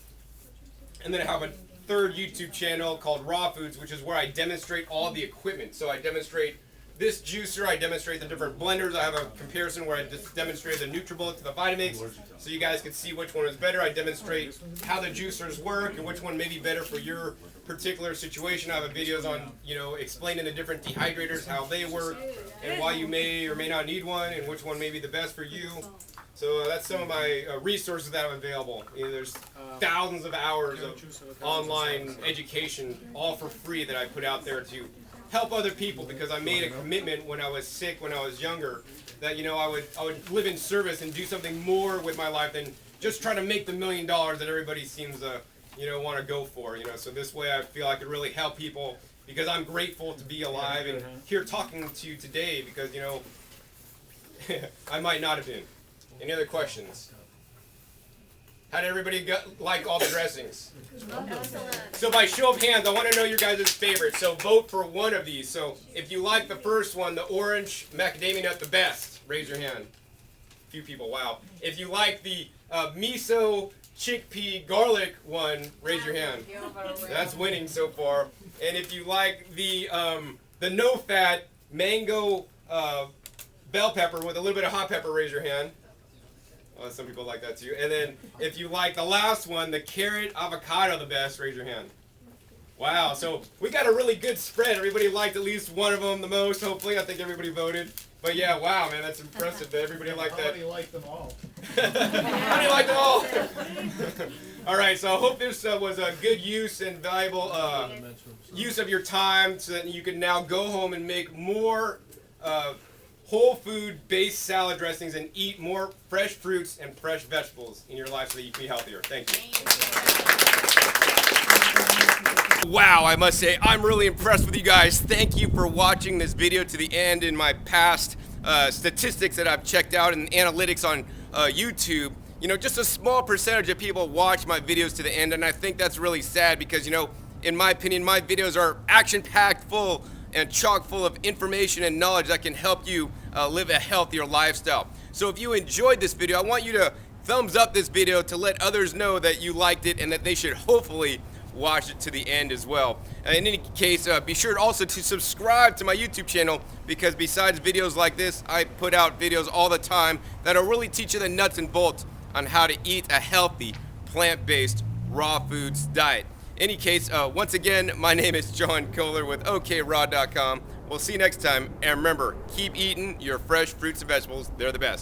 And then I have a third YouTube channel called Raw Foods, which is where I demonstrate all the equipment. So I demonstrate this juicer, I demonstrate the different blenders. I have a comparison where I just demonstrate the NutriBullet to the Vitamix, so you guys can see which one is better. I demonstrate how the juicers work and which one may be better for your particular situation. I have videos on, explaining the different dehydrators, how they work, and why you may or may not need one, and which one may be the best for you. So that's some of my resources that are available. There's thousands of hours of online education, all for free, that I put out there to help other people, because I made a commitment when I was sick, when I was younger, that I would live in service and do something more with my life than just try to make the $1 million that everybody seems to want to go for. So this way I feel I could really help people, because I'm grateful to be alive and here talking to you today, because I might not have been. Any other questions? How did everybody like all the dressings? So by show of hands, I want to know your guys' favorite. So vote for one of these. So if you like the first one, the orange macadamia nut the best, raise your hand. A few people, wow. If you like the miso chickpea garlic one, raise your hand. That's winning so far. And if you like the no-fat mango bell pepper with a little bit of hot pepper, raise your hand. Oh, some people like that too. And then if you like the last one, the carrot avocado the best, raise your hand. Wow, so we got a really good spread. Everybody liked at least one of them the most, hopefully. I think everybody voted. But yeah, wow, man, that's impressive that everybody liked that. How many liked them all? How many liked them all? All right, so I hope this was a good use and valuable use of your time, so that you can now go home and make more whole food based salad dressings and eat more fresh fruits and fresh vegetables in your life so that you can be healthier. Thank you. Wow, I must say I'm really impressed with you guys. Thank you for watching this video to the end. In my past statistics that I've checked out and analytics on YouTube, just a small percentage of people watch my videos to the end, and I think that's really sad because, in my opinion, my videos are action-packed, full and chock full of information and knowledge that can help you live a healthier lifestyle. So if you enjoyed this video, I want you to thumbs up this video to let others know that you liked it and that they should hopefully watch it to the end as well. In any case, be sure also to subscribe to my YouTube channel, because besides videos like this, I put out videos all the time that'll really teach you the nuts and bolts on how to eat a healthy, plant-based, raw foods diet. In any case, once again, my name is John Kohler withokraw.com. We'll see you next time, and remember, keep eating your fresh fruits and vegetables. They're the best.